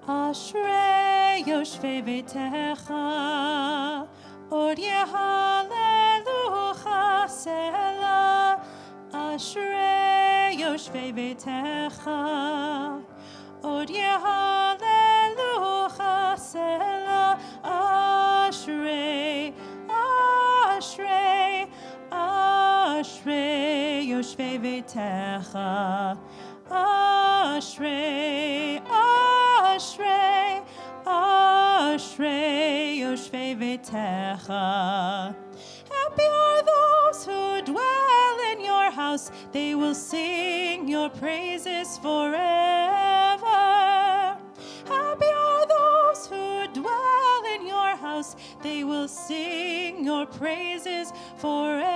Ashrei Yoshvei Beitecha, Od Yehalelucha Selah. Ashrei Yoshvei Beitecha, Od Yehalelucha Selah. Ashrei, Ashrei, Ashrei Yoshvei Beitecha. Ashrei, Ashrei, Ashrei Yoshvei Beitecha. Happy are those who dwell in your house, they will sing your praises forever. Happy are those who dwell in your house, they will sing your praises forever.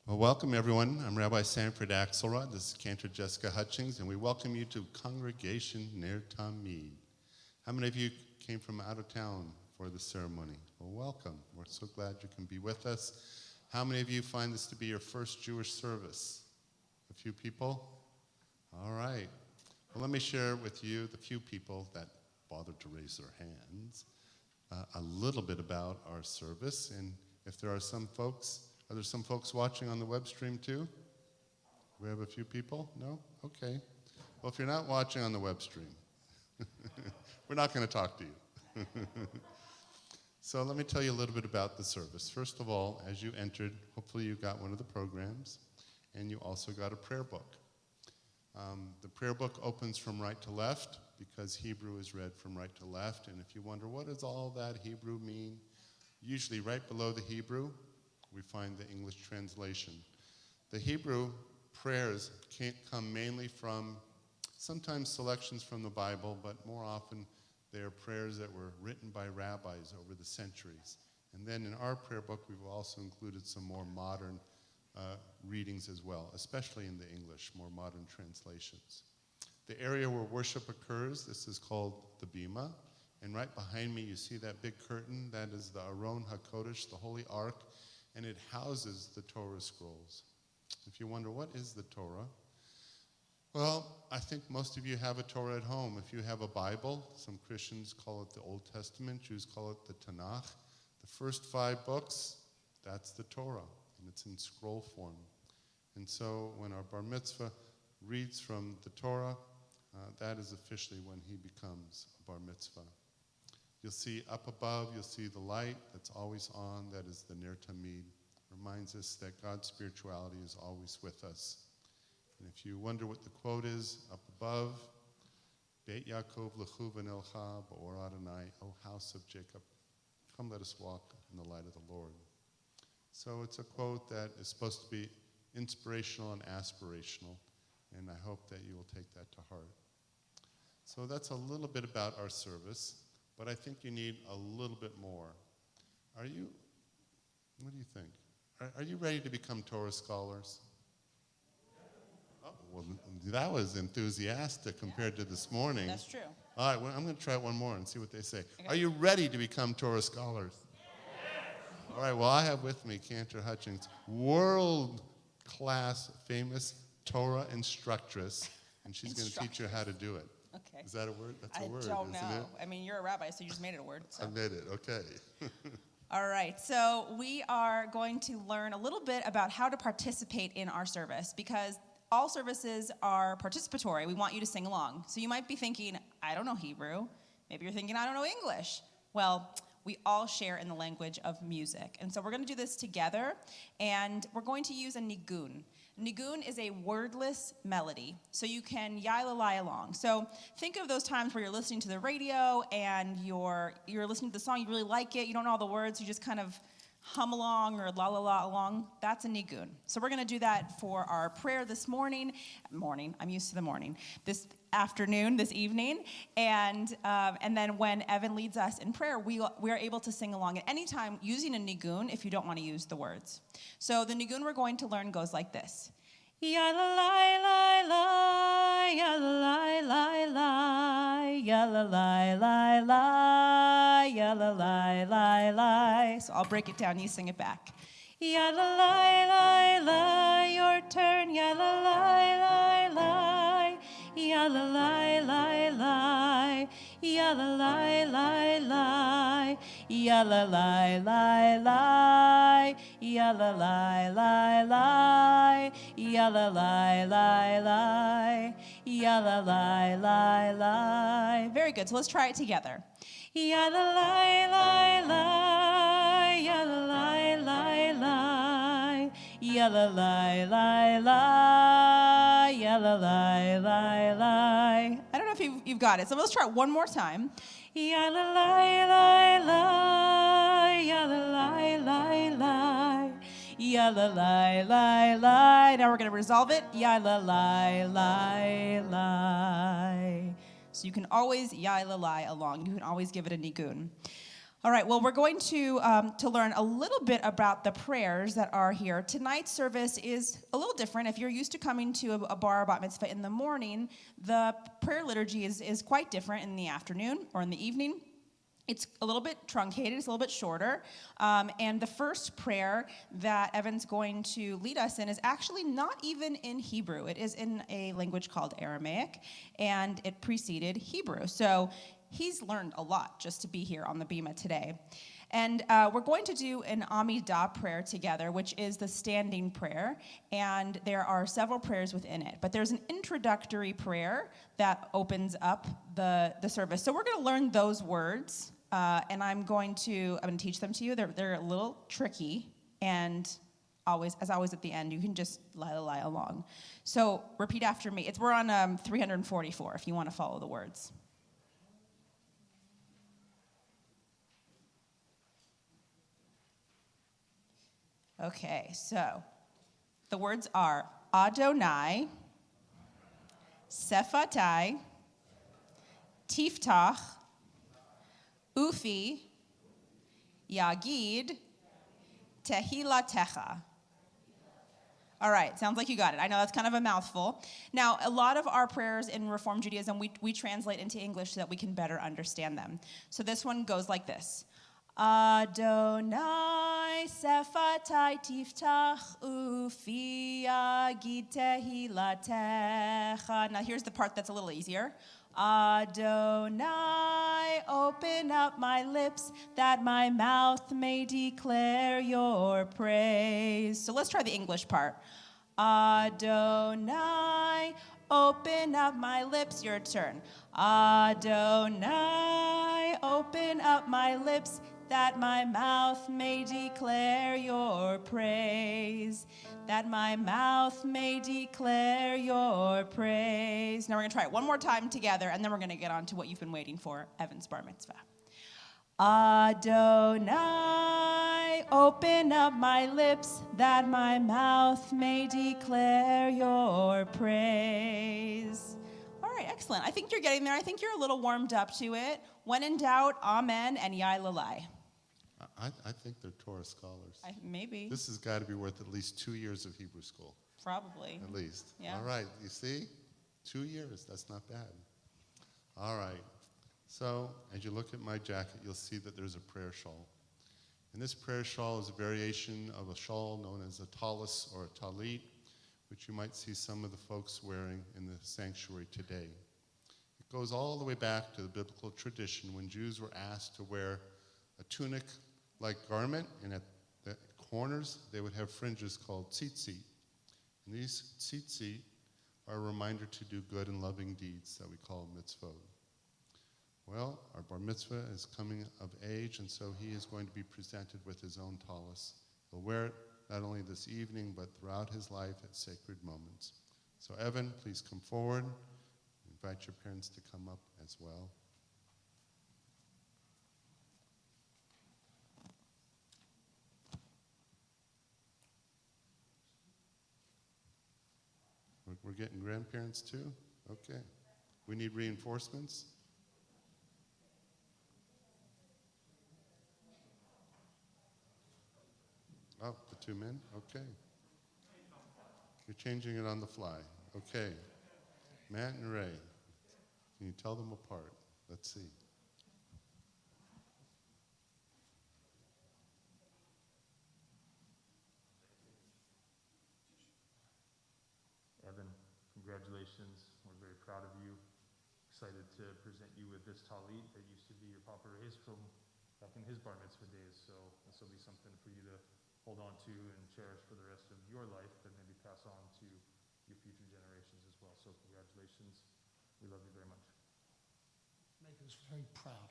Well, welcome everyone. I'm Rabbi Sanford Axelrod. This is Cantor Jessica Hutchings, and we welcome you to Congregation Ner Tamid. How many of you came from out of town for the ceremony? Well, welcome. We're so glad you can be with us. How many of you find this to be your first Jewish service? A few people? All right. Well, let me share with you, the few people that bothered to raise their hands, a little bit about our service. And if there are some folks, are there some folks watching on the web stream too? We have a few people? No? Okay. Well, if you're not watching on the web stream, we're not going to talk to you. So let me tell you a little bit about the service. First of all, as you entered, hopefully you got one of the programs, and you also got a prayer book. The prayer book opens from right to left because Hebrew is read from right to left. And if you wonder, what does all that Hebrew mean? Usually right below the Hebrew, we find the English translation. The Hebrew prayers come mainly from sometimes selections from the Bible, but more often they are prayers that were written by rabbis over the centuries. And then in our prayer book, we've also included some more modern readings as well, especially in the English, more modern translations. The area where worship occurs, this is called the Bima. And right behind me, you see that big curtain. That is the Aron HaKodesh, the Holy Ark, and it houses the Torah scrolls. If you wonder, what is the Torah? Well, I think most of you have a Torah at home. If you have a Bible, some Christians call it the Old Testament, Jews call it the Tanakh. The first 5 books, that's the Torah, and it's in scroll form. And so when our bar mitzvah reads from the Torah, that is officially when he becomes a bar mitzvah. You'll see up above, you'll see the light that's always on. That is the Ner Tamid. Reminds us that God's spirituality is always with us. And if you wonder what the quote is up above, Beit Yaakov lechu v'nelcha ba'or Adonai, O house of Jacob, come let us walk in the light of the Lord. So it's a quote that is supposed to be inspirational and aspirational, and I hope that you will take that to heart. So that's a little bit about our service. But I think you need a little bit more. What do you think? Are you ready to become Torah scholars? Oh, well, that was enthusiastic compared to this morning. That's true. All right, well, I'm going to try it one more and see what they say. Okay. Are you ready to become Torah scholars? Yes. All right, well, I have with me Cantor Hutchings, world-class, famous Torah instructress, and she's going to teach you how to do it. Okay. Is that a word? That's a word, I don't isn't know. it? I mean, you're a rabbi, so you just made it a word. So. I made it, okay. All right, so we are going to learn a little bit about how to participate in our service because all services are participatory. We want you to sing along. So you might be thinking, I don't know Hebrew. Maybe you're thinking, I don't know English. Well, we all share in the language of music. And so we're going to do this together, and we're going to use a nigun. Nigun is a wordless melody, so you can yai-la-lai along. So think of those times where you're listening to the radio and you're listening to the song, you really like it, you don't know all the words, you just kind of hum along or la-la-la along. That's a nigun. So we're going to do that for our prayer this morning, I'm used to the morning, this afternoon, this evening, and then when Evan leads us in prayer, we are able to sing along at any time using a nigun if you don't want to use the words. So the nigun we're going to learn goes like this. Ya-la-lai-lai-lai, ya-la-lai-lai-lai, ya-la-lai-lai-lai, ya-la-lai-lai-lai. So I'll break it down, you sing it back. Yalalai, lai, lai, your turn. Yalalai, lai, lai. Yalalai, lai, lai. Yalalai, lai, lai. Yalalai, lai, lai. Yalalai, lai, lai. Yalalai, lai, lai. Yalalai, lai, lai. Very good. So let's try it together. Yalalai, lai, lai. Yalalai, lai, lai. Yalalai, lai, lai. Yalalai, lai, lai. I don't know if you've got it, so let's try it one more time. Yalalai, lai, lai. Yalalai, lai, lai. Yalalai, lai, lai. Now we're going to resolve it. Yalalai, lai, lai. So you can always yalalai along. You can always give it a nigun. All right, well, we're going to learn a little bit about the prayers that are here. Tonight's service is a little different. If you're used to coming to a bar bat mitzvah in the morning, the prayer liturgy is quite different in the afternoon or in the evening. It's a little bit truncated, it's a little bit shorter. And the first prayer that Evan's going to lead us in is actually not even in Hebrew. It is in a language called Aramaic, and it preceded Hebrew. So he's learned a lot just to be here on the Bima today. And we're going to do an Amidah prayer together, which is the standing prayer. And there are several prayers within it. But there's an introductory prayer that opens up the service. So we're going to learn those words. And I'm going to teach them to you. They're a little tricky. And as always at the end, you can just lie along. So repeat after me. We're on 344 if you want to follow the words. Okay, so the words are Adonai, Sephatai, Tiftach, Ufi, Yagid, Tehilatecha. All right, sounds like you got it. I know that's kind of a mouthful. Now, a lot of our prayers in Reform Judaism, we translate into English so that we can better understand them. So this one goes like this. Adonai Sephatai Tiftach Ufi Yagid Tehilatecha. Now here's the part that's a little easier. Adonai, open up my lips that my mouth may declare your praise. So let's try the English part. Adonai, open up my lips, your turn. Adonai, open up my lips that my mouth may declare your praise. That my mouth may declare your praise. Now we're going to try it one more time together, and then we're going to get on to what you've been waiting for, Evan's bar mitzvah. Adonai, open up my lips that my mouth may declare your praise. All right, excellent. I think you're getting there. I think you're a little warmed up to it. When in doubt, amen and yai lalai. I think they're Torah scholars. Maybe. This has got to be worth at least 2 years of Hebrew school. Probably. At least. Yeah. All right, you see? 2 years, that's not bad. All right. So, as you look at my jacket, you'll see that there's a prayer shawl. And this prayer shawl is a variation of a shawl known as a tallis or a talit, which you might see some of the folks wearing in the sanctuary today. It goes all the way back to the biblical tradition when Jews were asked to wear a tunic-like garment, and at the corners they would have fringes called tzitzit. And these tzitzit are a reminder to do good and loving deeds that we call mitzvot. Well, our bar mitzvah is coming of age, and so he is going to be presented with his own tallis. He'll wear it not only this evening, but throughout his life at sacred moments. So Evan, please come forward. Invite your parents to come up as well. We're getting grandparents too? Okay. We need reinforcements? Oh, the 2 men? Okay. You're changing it on the fly. Okay. Matt and Ray, can you tell them apart? Let's see. congratulations. We're very proud of you. Excited to present you with this talit that used to be your Papa Ray's from back in his bar mitzvah days. So this will be something for you to hold on to and cherish for the rest of your life, but maybe pass on to your future generations as well. So congratulations. We love you very much. Make us very proud.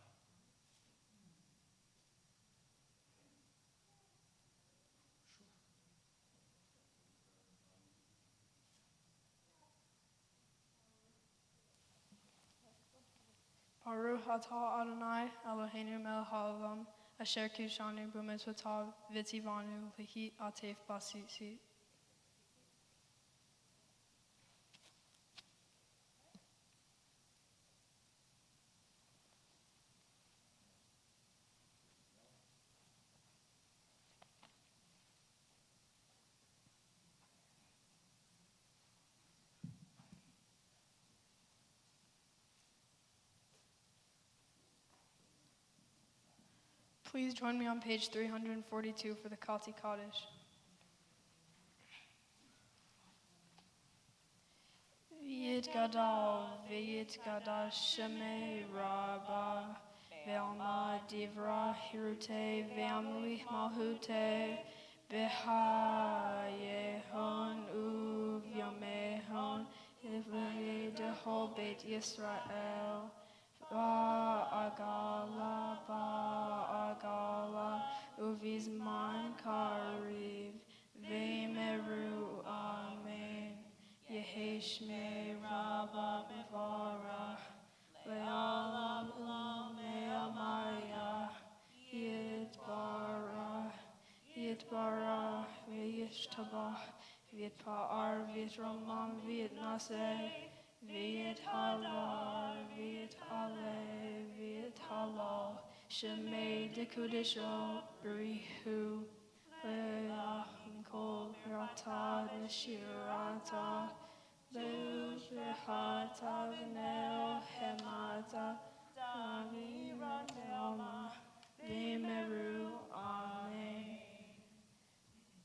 Baruch atah Adonai Eloheinu melech haolam asher kishanu b'mitzvotav v'tzivanu lihi atef basisi. Please join me on page 342 for the Kati Kaddish. V'yitgadal v'yitgadash shemei rabba ve'alma divra hirute ve'amlich malhute v'hayehon uvyamehon ivlei dehol beit Yisrael. Ba'agala, uvizman kariv, ve'meru amen. Yeheshme rabba bevarach, le'alam u'me'amaya, yitbarach, ve'yishtabach, v'yitpa'ar, v'yitramam, v'yitnaseh, V'yithalar, v'yithalal, Shemei dekudisho, b'rihu, le'ach mikol ratad v'shirata, le'ushvechata v'neo hemata, ta'virat ve'alma, v'meru, amen.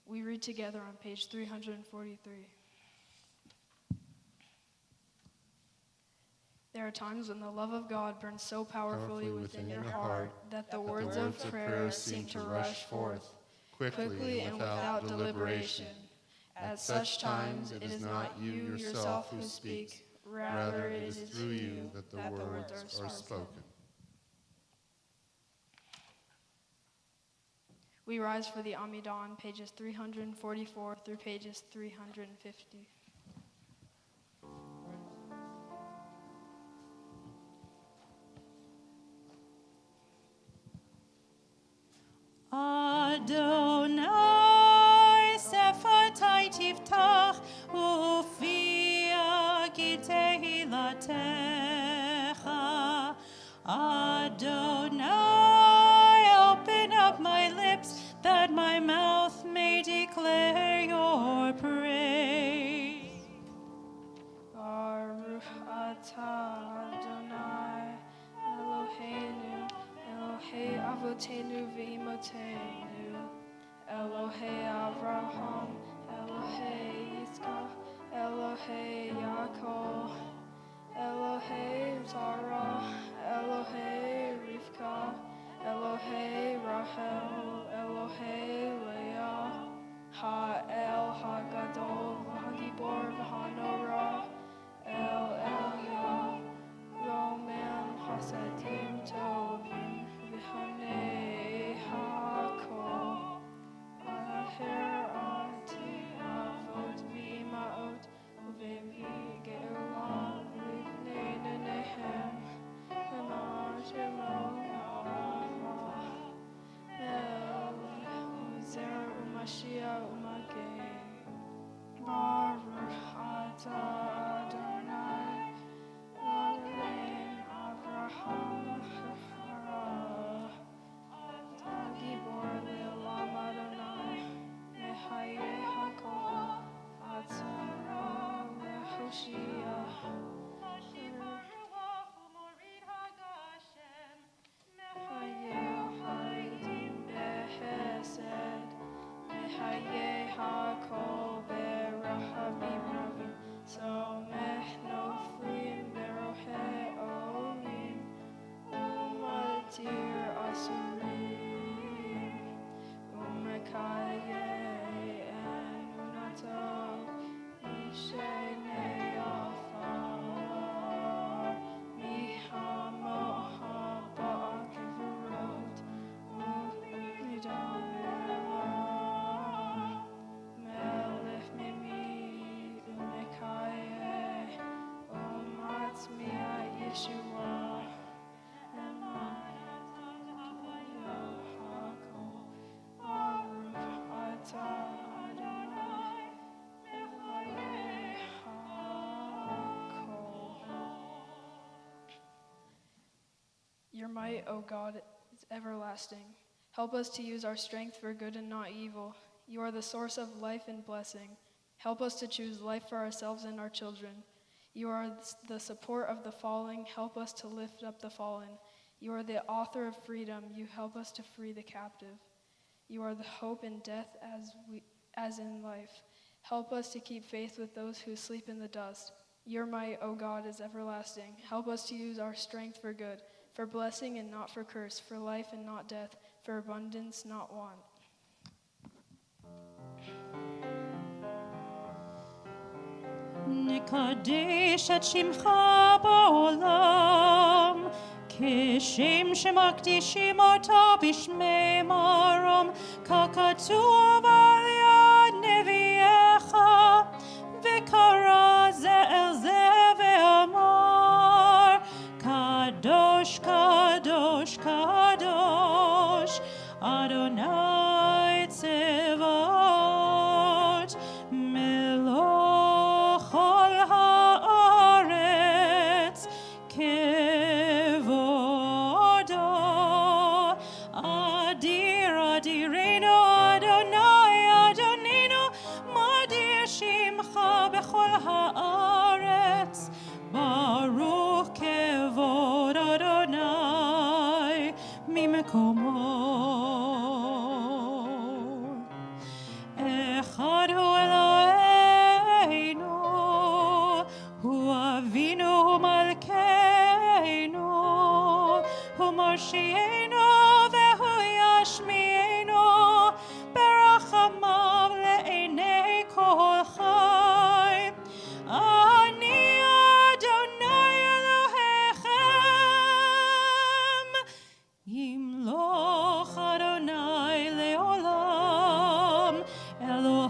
We read together on page 343. There are times when the love of God burns so powerfully within your heart that the words of prayer seem to rush forth quickly and without deliberation. At such times, it is not you yourself who speak, rather it is through you that the words are spoken. We rise for the Amidah, pages 344 through pages 350. Adonai sefatai tiftach ufia gitehilatecha. Adonai, open up my lips that my mouth may declare your praise. Baruch atah Adonai Eloheinu Elohei Avotenu v'Imotenu, Elohei Avraham, Elohei Yitzchak, Elohei Yaakov, Elohei Zara, Elohei Rivka, Elohei Rachel, Elohei Leah, Ha'el Hagadol V'Hagibor V'Hanora, El Elyon, Roman Hasadim Tovim, V'Hanei Hakol, Aher Ati Avot V'Imaot, V'Vi Ge'ulam V'Ivnei Nenehem, V'Nashemot Ha'amah, El Uzer U'Mashiach U'Magei, Baruch atah Adonai, Elohim Avraham Hara, Gibor Le'olam Adonai, Mehayeh Hakol, Atzara Le'Hoshiyah, Mehayeh Haidim Behesed, Mehayeh Hakol Berahavim Ravim. So Your might, O God, is everlasting. Help us to use our strength for good and not evil. You are the source of life and blessing. Help us to choose life for ourselves and our children. You are the support of the falling. Help us to lift up the fallen. You are the author of freedom. You help us to free the captive. You are the hope in death as in life. Help us to keep faith with those who sleep in the dust. Your might, O God, is everlasting. Help us to use our strength for good, for blessing and not for curse, for life and not death, for abundance, not want. נקדש את שמך בעולם, כשם שמקדישים אותו בשמי מרום, ככתוב על יד נביאך, וקרא זה אל זה ואמר, קדוש, קדוש, קדוש, אדוני צבאות, מלוך כל הארץ, כבודו, אדיר אדירנו, אדוני אדוננו, מדיר שמך בכל הארץ, ברוך כבוד אדוני ממקומו. אחד הוא אלוהינו, הוא אבינו, הוא מלכנו, הוא מושיענו והוא ישמיענו, ברחמיו לעיני כל חי. אני אדוני אלוהיכם, ימלוך אדוני לעולם, אלוהיך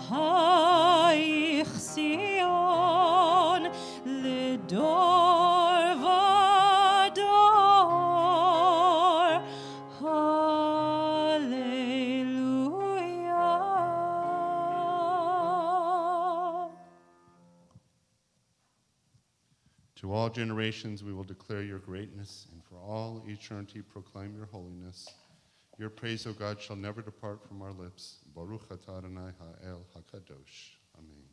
ציון לדור ודור. הללויה. To all generations we will declare your greatness, and for all eternity proclaim your holiness. Your praise, O God, shall never depart from our lips. Baruch atah Adonai ha'el hakadosh. Amen.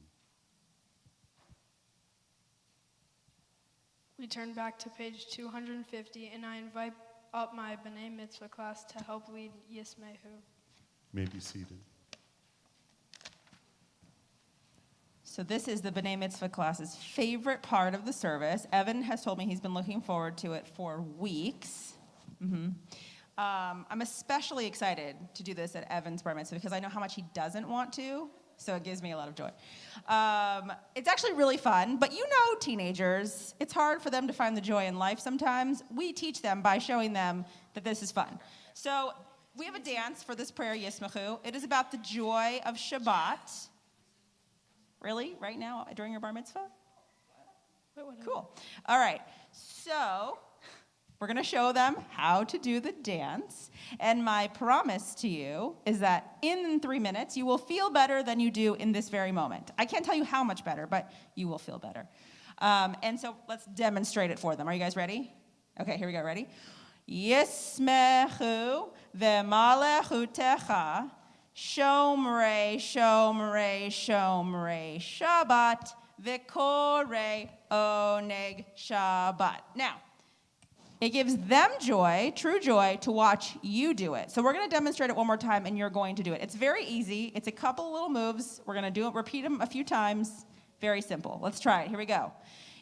We turn back to page 250, and I invite up my B'nai Mitzvah class to help lead Yismehu. May be seated. So this is the B'nai Mitzvah class's favorite part of the service. Evan has told me he's been looking forward to it for weeks. I'm especially excited to do this at Evan's bar mitzvah because I know how much he doesn't want to, so it gives me a lot of joy. It's actually really fun, but you know teenagers, it's hard for them to find the joy in life sometimes. We teach them by showing them that this is fun. So we have a dance for this prayer, Yismachu. It is about the joy of Shabbat. Really? Right now, during your bar mitzvah? Cool. All right. So we're going to show them how to do the dance. And my promise to you is that in 3 minutes, you will feel better than you do in this very moment. I can't tell you how much better, but you will feel better. And so let's demonstrate it for them. Are you guys ready? Okay, here we go. Ready? Yismechu v'malechutecha Shomrei, Shomrei, Shomrei, Shabbat, V'korei, Oneg, Shabbat. Now, it gives them joy, true joy, to watch you do it. So we're going to demonstrate it one more time, and you're going to do it. It's very easy. It's a couple little moves. We're going to do it, repeat them a few times. Very simple. Let's try it. Here we go.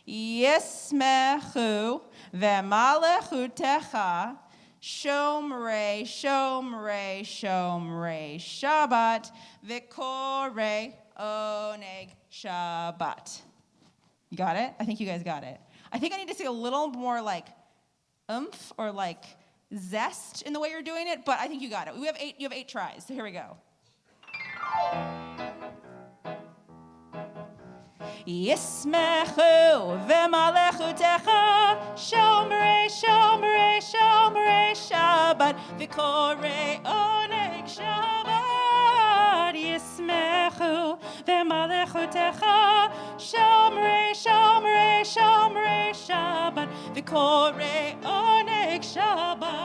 Yismechu v'malechutecha Shomrei, Shomrei, Shomrei, Shabbat, V'korei, Oneg, Shabbat. You got it? I think you guys got it. I think I need to see a little more like oomph or like zest in the way you're doing it, but I think you got it. You have 8 tries, so here we go. Yismechu v'malechutecha Shomrei, Shomrei, Shomrei, Shabbat V'korei Oneg Shabbat. Yismechu v'malechutecha Shomrei, Shomrei, Shomrei, Shabbat V'korei Oneg Shabbat.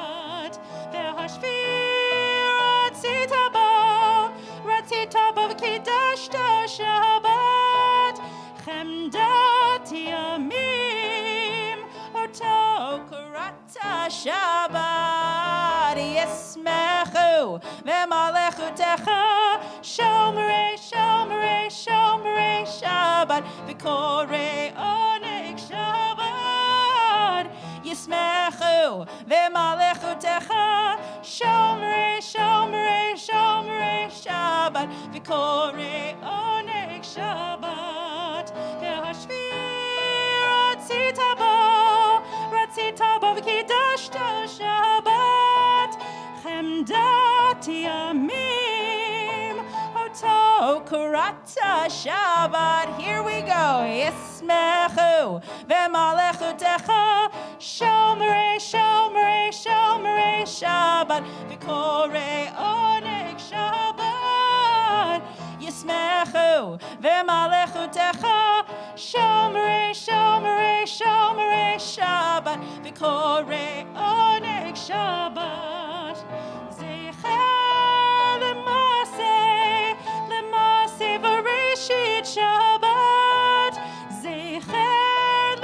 וקידשת שבת, חמדת ימים, אותו קראת שבת. ישמחו במלאכותך שומרי שומרי שומרי שבת, וקוראי עונג שבת. ישמחו במלאכותך שומרי שומרי שומרי שבת, וקוראי עונג שבת. והשביעי רצית בו וקידשת שבת, חמדת ימים, אותו קראת שבת. Here we go. ישמחו במלאכותך שומרי שומרי שומרי שבת, וקוראי עונג שבת. ישמחו במלאכותך שומרי שומרי שומרי שבת, וקוראי עונג שבת. זכר למעשה בראשית שבת, זכר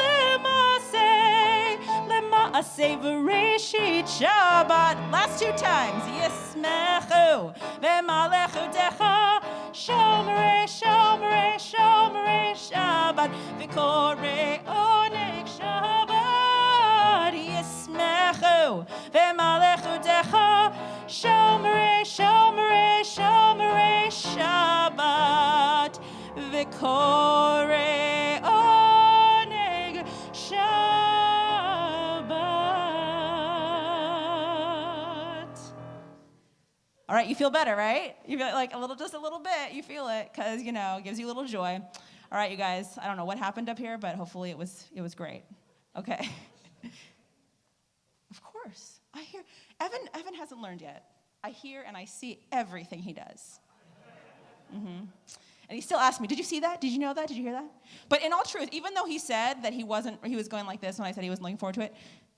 למעשה בראשית שבת. Last two times. ישמחו במלאכותך שומרי שומרי שומרי שבת, וקוראי עונג שבת. ישמחו במלאכותך שומרי שומרי שומרי שבת, וקוראי עונג שבת. All right, you feel better, right? You feel like just a little bit, you feel it, because, it gives you a little joy. All right, you guys, I don't know what happened up here, but hopefully it was great. Okay. Of course. I hear, Evan hasn't learned yet. I hear and I see everything he does. And he still asks me, did you see that? Did you know that? Did you hear that? But in all truth, even though he said that he was going like this when I said he wasn't looking forward to it,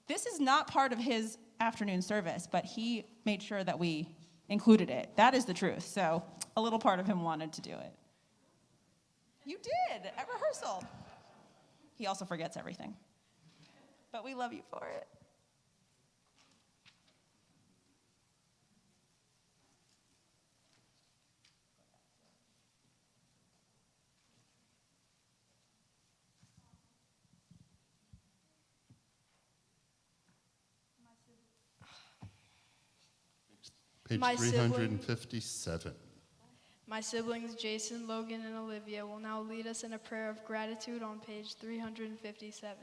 this is not part of his afternoon service, but he made sure that we included it. That is the truth. So a little part of him wanted to do it. You did at rehearsal. He also forgets everything. But we love you for it. Page 357. My siblings, Jason, Logan, and Olivia, will now lead us in a prayer of gratitude on page 357.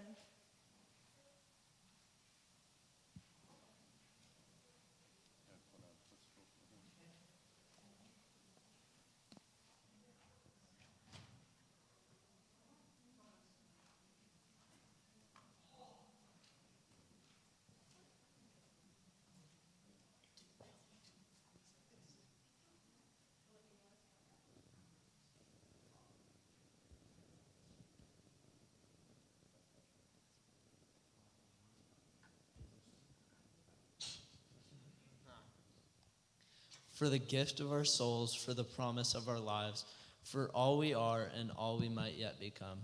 For the gift of our souls, for the promise of our lives, for all we are and all we might yet become,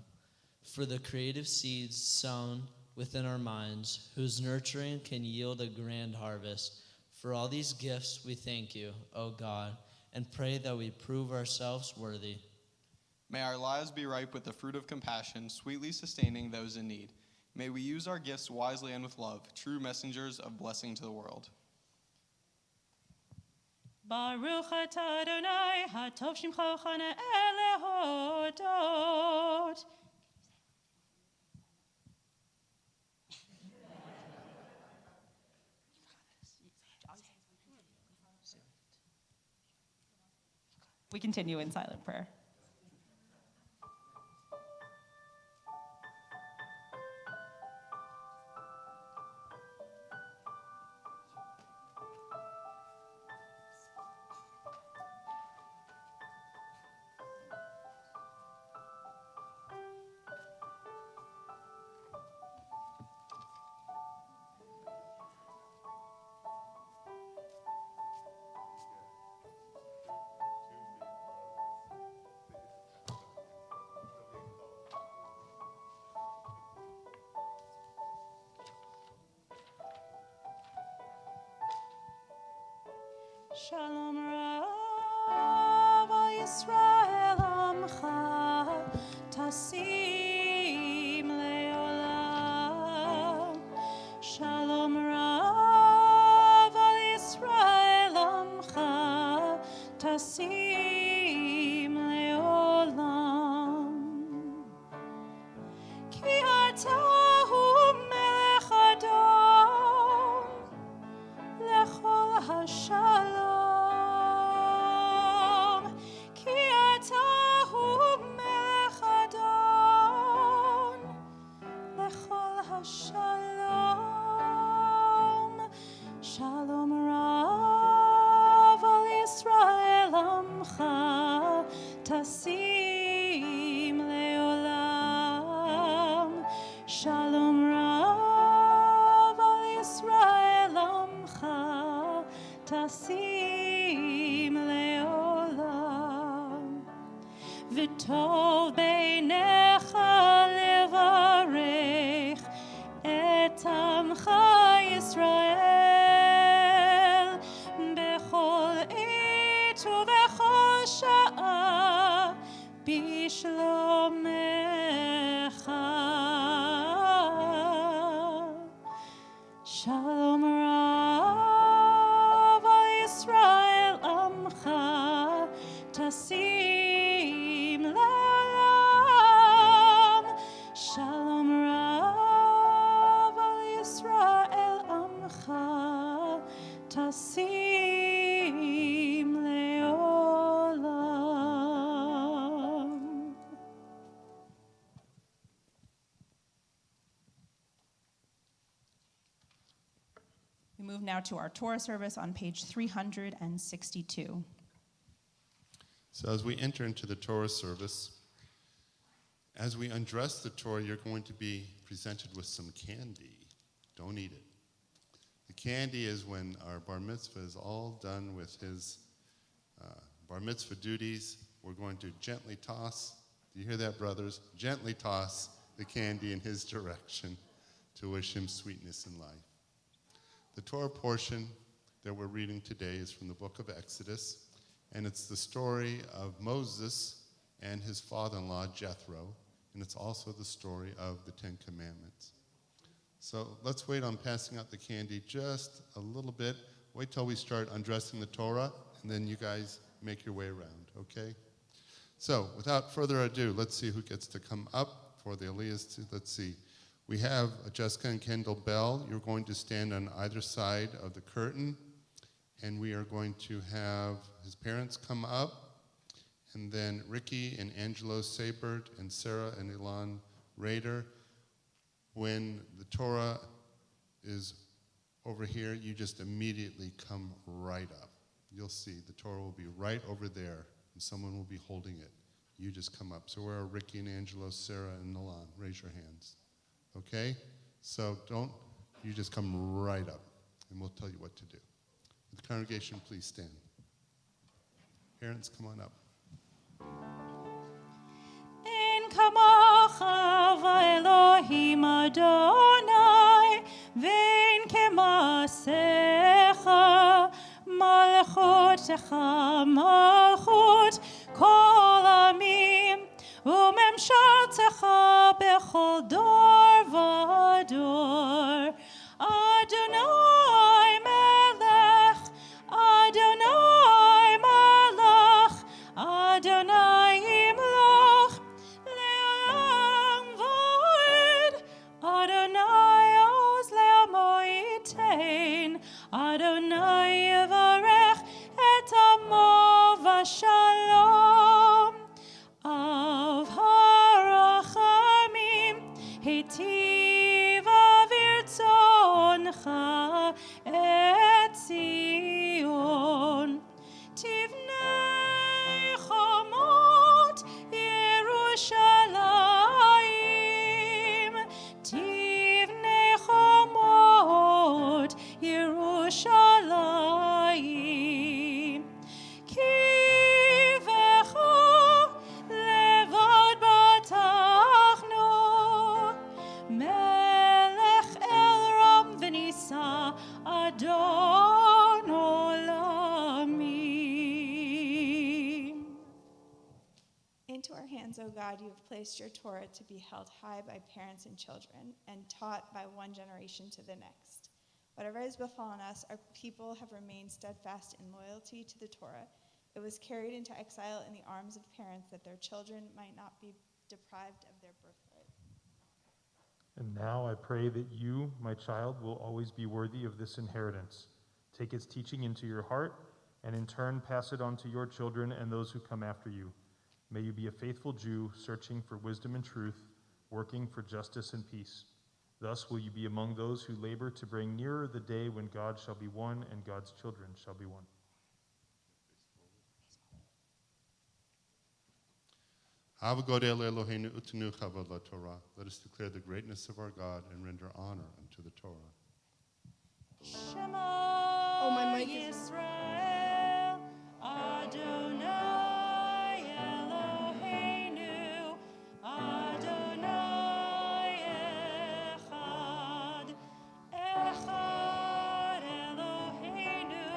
for the creative seeds sown within our minds, whose nurturing can yield a grand harvest. For all these gifts we thank you, O God, and pray that we prove ourselves worthy. May our lives be ripe with the fruit of compassion, sweetly sustaining those in need. May we use our gifts wisely and with love, true messengers of blessing to the world. Baruch atah Adonai, hatov shimcha chana elehodot. We continue in silent prayer. Shalom Rav al Yisrael Amcha Tasim Leolam. Shalom Rav al Yisrael Amcha Tasim Leolam. Ki ata hu melech Adon lechol hashalom. Ki ata hu melech Adon lechol hashalom. Shalom Rav al Yisrael Amcha Tasim Leolam. Shalom Rav al Yisrael Amcha Tasim Leolam. V'tov beinecha levarech et amcha Yisrael bechol עת ובכל שעה בשלומך. Shalom Rav al Yisrael Amcha Tasim Leolam. Shalom Rav al Yisrael Amcha Tasim Leolam. We move now to our Torah service on page 362. So as we enter into the Torah service, as we undress the Torah, you're going to be presented with some candy. Don't eat it. The candy is when our bar mitzvah is all done with his bar mitzvah duties. We're going to gently toss, do you hear that, brothers? Gently toss the candy in his direction to wish him sweetness in life. The Torah portion that we're reading today is from the book of Exodus, and it's the story of Moses and his father-in-law, Jethro, and it's also the story of the Ten Commandments. So let's wait on passing out the candy just a little bit. Wait till we start undressing the Torah, and then you guys make your way around, okay? So without further ado, let's see who gets to come up for the Aliyahs. Let's see. We have Jessica and Kendall Bell. You're going to stand on either side of the curtain, and we are going to have his parents come up, and then Ricky and Angelo Sabert and Sarah and Ilan Rader. When the Torah is over here, you just immediately come right up. You'll see the Torah will be right over there, and someone will be holding it. You just come up. So where are Ricky and Angelo, Sarah and Ilan? Raise your hands. Okay? So you just come right up, and we'll tell you what to do. The congregation, please stand. Parents, come on up. En kamacha v'Elohim Adonai, ve'en kemasecha, malchutecha malchut kol amim, u'memshaltecha bechol dor v'dor. Adonai melech, Adonai malach, Adonai imloch, le'olam v'od. Adonai oz le'amo yitein, Adonai yivarech et amo v'shalom. Av harachamim, hitiv avirtzoncha, hands, O God, you have placed your Torah to be held high by parents and children and taught by one generation to the next. Whatever has befallen us, our people have remained steadfast in loyalty to the Torah. It was carried into exile in the arms of parents that their children might not be deprived of their birthright. And now I pray that you, my child, will always be worthy of this inheritance. Take its teaching into your heart, and in turn pass it on to your children and those who come after you. May you be a faithful Jew, searching for wisdom and truth, working for justice and peace. Thus will you be among those who labor to bring nearer the day when God shall be one and God's children shall be one. Let us declare the greatness of our God and render honor unto the Torah. Shema, Oh, my mic is- Yisrael, Adonai Eloheinu, Adonai Echad, Echad Eloheinu,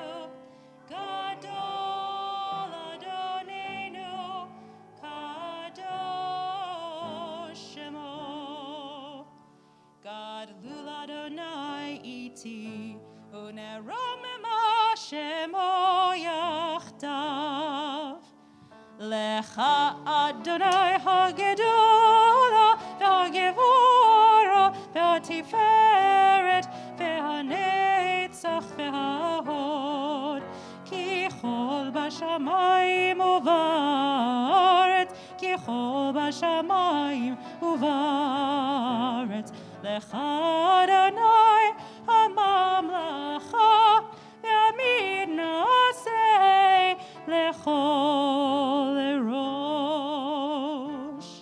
Gadol Adonenu, Kadosh Shemo. God lul Adonai iti, uneromema shemo yachtav. Lecha Adonai hagedola, v'hagevora, v'hatiferet, v'hanetzach, v'hahod. Ki chol b'shamayim uvaretz, ki chol b'shamayim uvaretz. Lecha Adonai hamamlacha, v'amid naseh lechol erosh.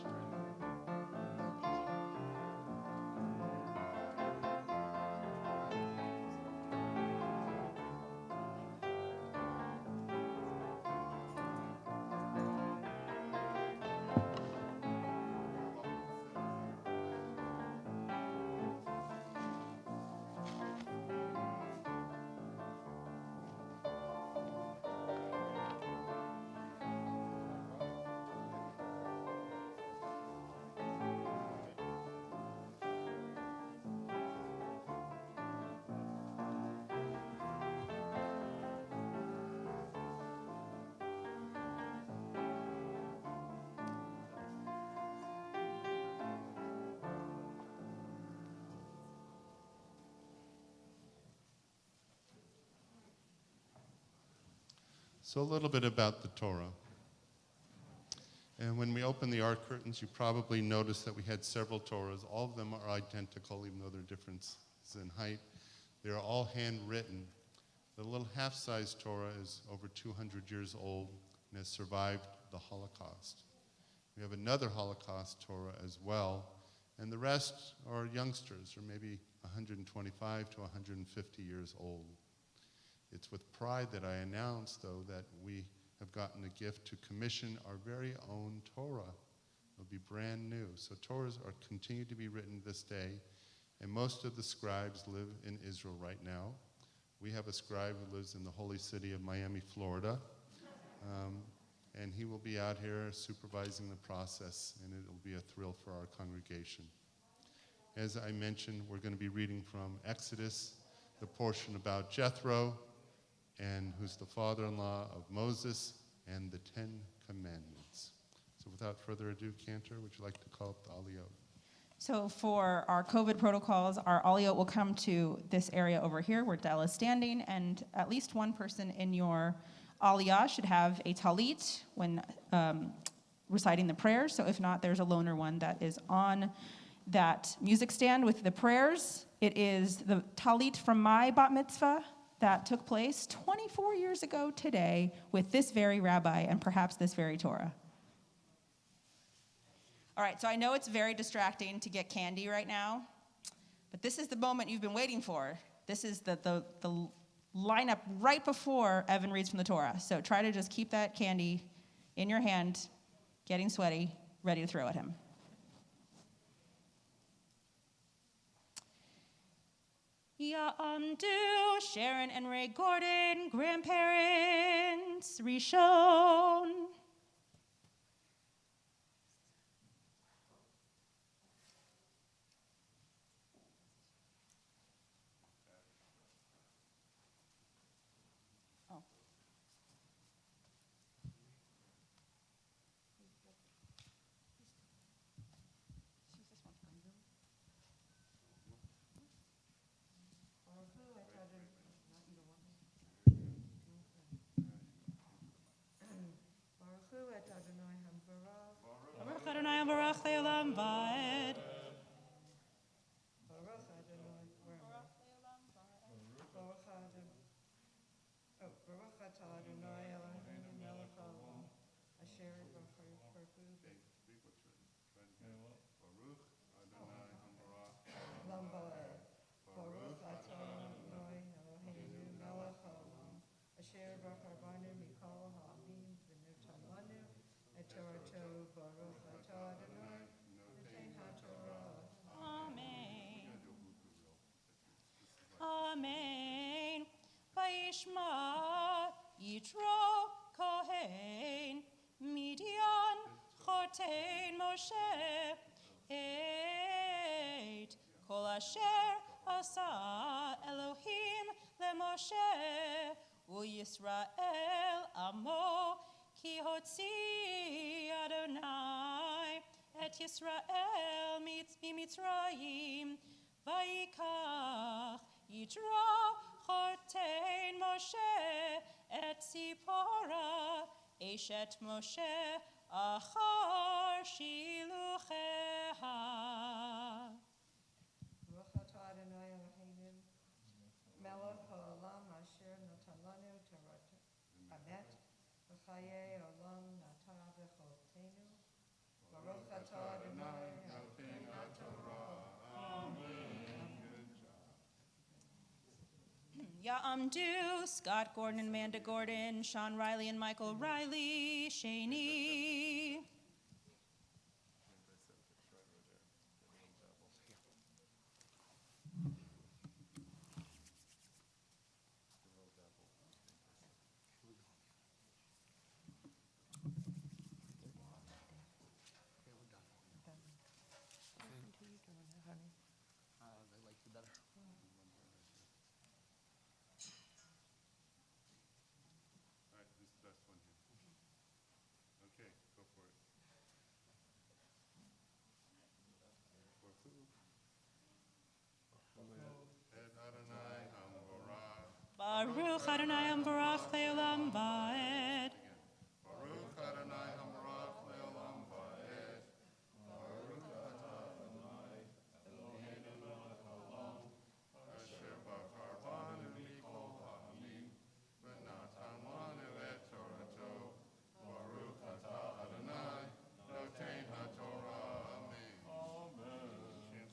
So a little bit about the Torah. And when we opened the Ark curtains, you probably noticed that we had several Torahs. All of them are identical, even though there are differences in height. They are all handwritten. The little half-size Torah is over 200 years old and has survived the Holocaust. We have another Holocaust Torah as well, and the rest are youngsters, or maybe 125 to 150 years old. It's with pride that I announce, though, that we have gotten a gift to commission our very own Torah. It'll be brand new. So Torahs are continue to be written this day, and most of the scribes live in Israel right now. We have a scribe who lives in the holy city of Miami, Florida, and he will be out here supervising the process, and it'll be a thrill for our congregation. As I mentioned, we're going to be reading from Exodus, the portion about Jethro, and who's the father-in-law of Moses, and the 10 Commandments. So without further ado, Cantor, would you like to call up the Aliyot? So for our COVID protocols, our Aliyot will come to this area over here where Del is standing, and at least one person in your Aliyah should have a talit when reciting the prayers. So if not, there's a loaner one that is on that music stand with the prayers. It is the talit from my bat mitzvah that took place 24 years ago today with this very rabbi and perhaps this very Torah. All right, so I know it's very distracting to get candy right now, but this is the moment you've been waiting for. This is the lineup right before Evan reads from the Torah. So try to just keep that candy in your hand, getting sweaty, ready to throw at him. Ya'amdu, Sharon and Ray Gordon, grandparents, Rishon. Barach Leolam Vaed. Baruch Adonai, where am I? Baruch Adonai. Oh, Baruch Atah Adonai Eloheinu melech haolam, asher b'char parku Okay, read what's written. Try it again. Baruch Adonai Hambarach. lam ba'ed. Baruch Atah Adonai Eloheinu melech haolam, asher b'char banu mikol ha'amim v'notan lanu et Torato. Baruch Atah Adonai noten ha'torah. Amen. Amen. Vayishma Yitro Kohen Midian Chotein Moshe Et Kol Asher Asa Elohim LeMoshe UYisrael Amo Ki Hotzi Adonai Et Yisrael Mitzrayim Vayikach Yitro Chotein Moshe Et Zipporah Eshet Moshe Achar Shilucheha. Baruch Atah Adonai Eloheinu melech haolam asher natan lanu Torah emet v'chayei olam nata b'cholotenu. Baruch Atah Adonai noten ha'torah. Ya'amdu, Scott Gordon and Amanda Gordon, Sean Riley and Michael Riley, Shani. All right, who's the best one here? Okay, go for it. For who? Et Adonai Hambarach. Baruch Adonai Ambarach Leolam Vaed. Baruch Adonai Hambarach Leolam Vaed. Baruch Atah Adonai Eloheinu melech haolam, asher b'char banu mikol ha'amim, v'natan lanu et Torato. Baruch Atah Adonai noten ha'torah.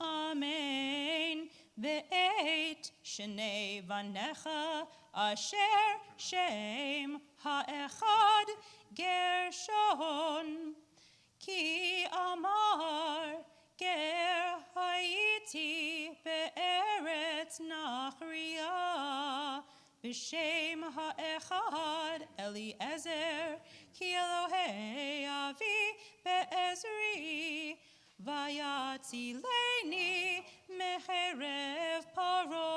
Amen. Amen. Ve'et shnei vanecha asher shem ha'echad Gershon. Ki amar ger hayiti be'eretz nachriya. B'shem ha'echad Eliezer. Ki Elohei avi be'ezri. Vayatzileni mecherev paro.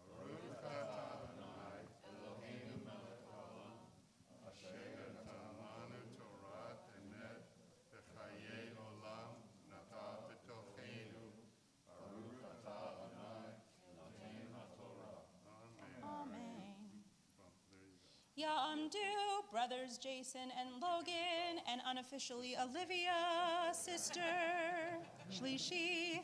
Baruch Atah Adonai Eloheinu melech haolam, asher natan lanu Torah emet v'chayei olam nata b'tocheinu. Baruch Atah Adonai noten ha'torah. Amen. Amen. Well, there you go. Ya'amdu, brothers Jason and Logan, and unofficially Olivia, sister Shlishi.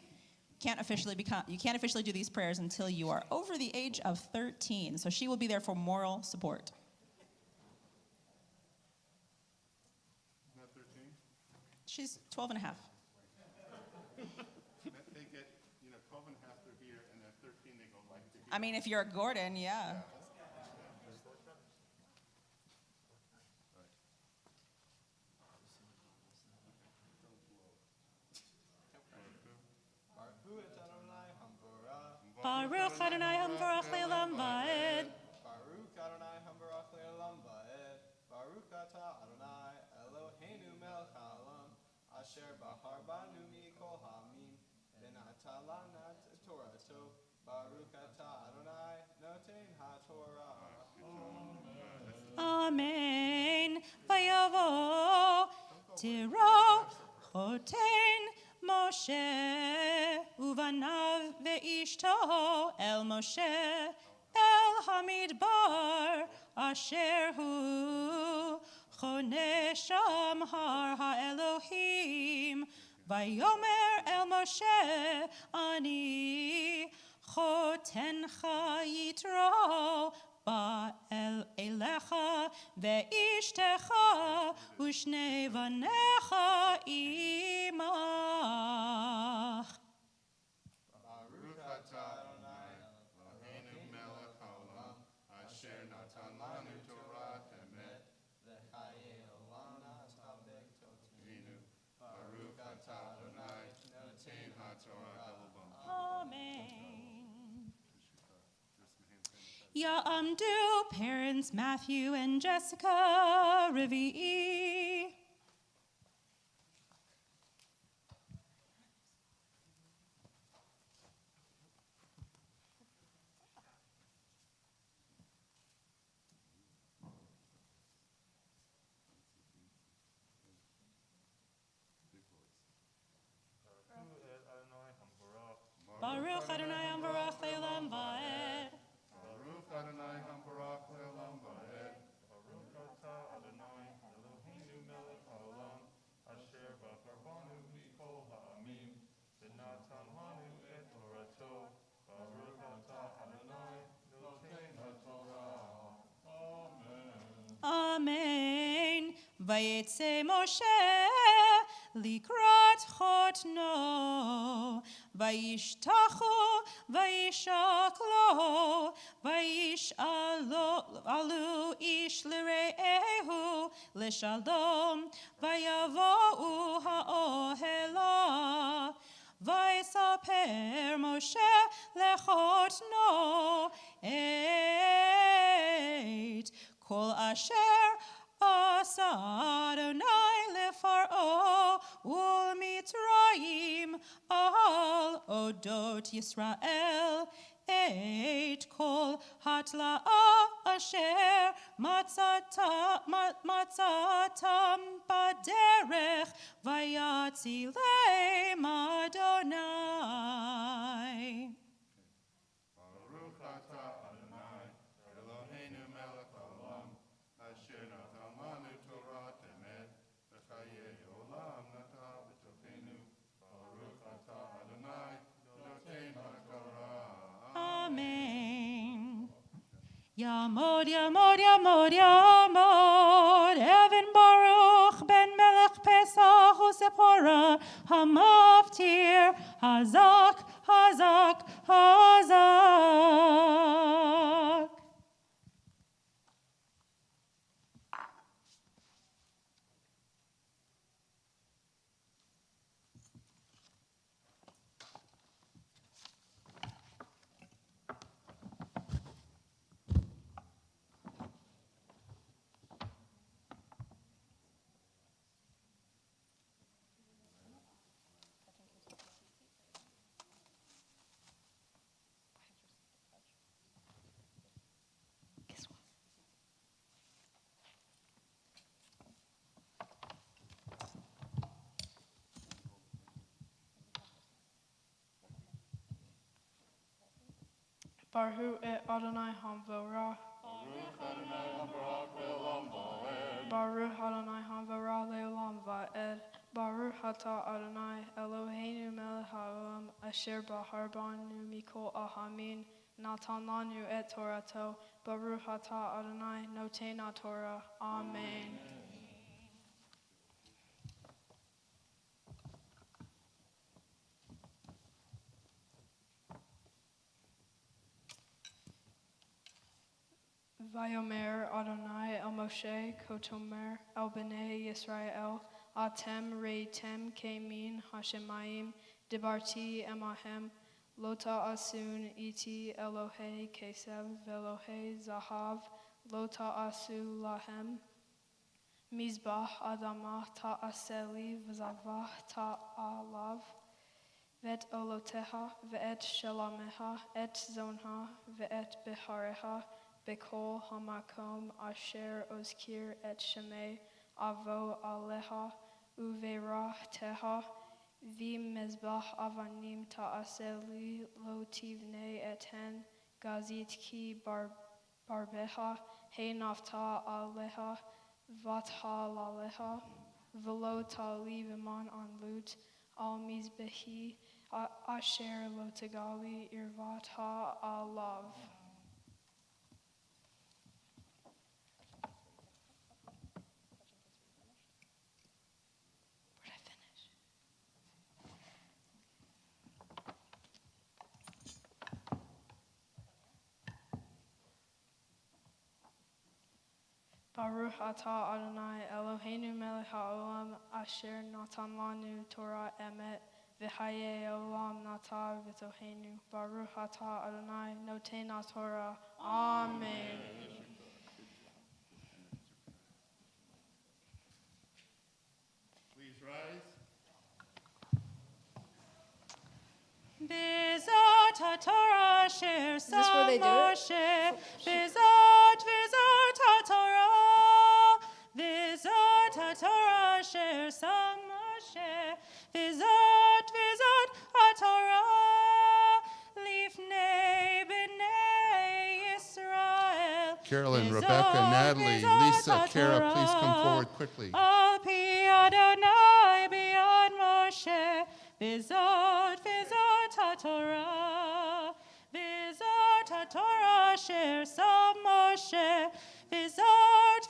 You can't officially do these prayers until you are over the age of 13. So she will be there for moral support. Not 13? She's 12 and a half. They get, 12 and a half they're here, and at 13 they go like to here. I mean, if you're a Gordon, yeah. Baruch Adonai Hambarach Leolam Vaed. Baruch Adonai Hambarach Leolam Vaed. Baruch Atah Adonai Eloheinu melech haolam, asher b'char banu mikol ha'amim, v'natan lanu Torato. Baruch Atah Adonai noten ha'torah. Amen. Vayavo tiro choten Moshe uvanav ve'ishto el Moshe el Hamidbar asher hu חונה שם הר האלוהים, ויאמר אל משה, אני חותנך יתרו בא אליך ואשתך ושני בניך עמך. Baruch atah Adonai, Eloheinu melech haolam, asher natan lanu Torah emet, v'chayei olam natan b'ktotenu. Baruch atah Adonai, noten haTorah elobam. Amen. Ya'amdu, parents Matthew and Jessica Rivi'i. Baruch Adonai Ambarach Le'olam Va'ed. Baruch Adonai Hambarach Le'olam Va'ed. Baruch atah Adonai Eloheinu melech haolam, asher b'charbanu mikol ha'amim, v'natan lanu et torato. Baruch atah Adonai noten haTorah. Amen. Vayetze Moshe likrat chotno, vayishtachu, vayishaklo, vayishalu ish l're'ehu l'shalom, vayavo'u ha'ohela. Vaysaper Moshe lechotno et kol asher asa Adonai leFaro u'Mitzrayim al odot Yisrael et kol hatla'a asher matzatam baderech vayatzilem Adonai. Baruch atah Adonai, Eloheinu melech haolam, asher natan lanu Torah emet, v'chayei olam natan b'tokenu. Baruch atah Adonai, noten haTorah. Amen. Yamod, Yamod, Yamod, Yamod, Evan Baruch ben Melech Pesach u'Sephora Hamaftir Hazak, Hazak, Hazak. Baruch et Adonai Hamvorah. Baruch Adonai Hamvorah Le'olam Va'ed. Baruch Atah Adonai Eloheinu melech haolam, asher b'charbanu mikol ahamin, natan lanu et torato. Baruch Atah Adonai noten haTorah. Amen. Vayomer Adonai el Moshe Kotomer el Bnei Yisrael Atem Reitem Kemin Hashemayim Dibarti Emahem Lota Asun Iti Elohe Kesev Velohe Zahav Lota Asu Lahem Mizbah Adamah Ta'aseli V'zavah Ta'alav Vet Oloteha Ve'et Shelameha Et Zonha Ve'et Behareha Bekol hamakom asher ozkir et shemei avo aleha uverah teha v'mezbah avanim ta'aseli lo tivnei eten gazit ki barbeha hey nafta aleha vatha laleha, velo tali v'man an lut, al mizbehi, asher lo tegali, irvat ha'alav. Where'd I finish? Baruch atah Adonai Eloheinu melech haolam asher natan lanu Torah emet v'haye olam nata v'toheinu. Baruch atah Adonai noten Torah. Amen. Please rise. Bizot HaTorah Asher this where they Sam do it? Moshe. Bizot HaTorah. Bizot HaTorah Asher Sam Moshe. Bizot HaTorah. Lifnei B'nei Yisrael. Carolyn, Bizot, Rebecca, Natalie, bizot Lisa, Kara, please come HaTorah. forward quickly. Al pi Adonai b'yad Moshe, v'zot HaTorah, v'zot HaTorah asher sam Moshe, v'zot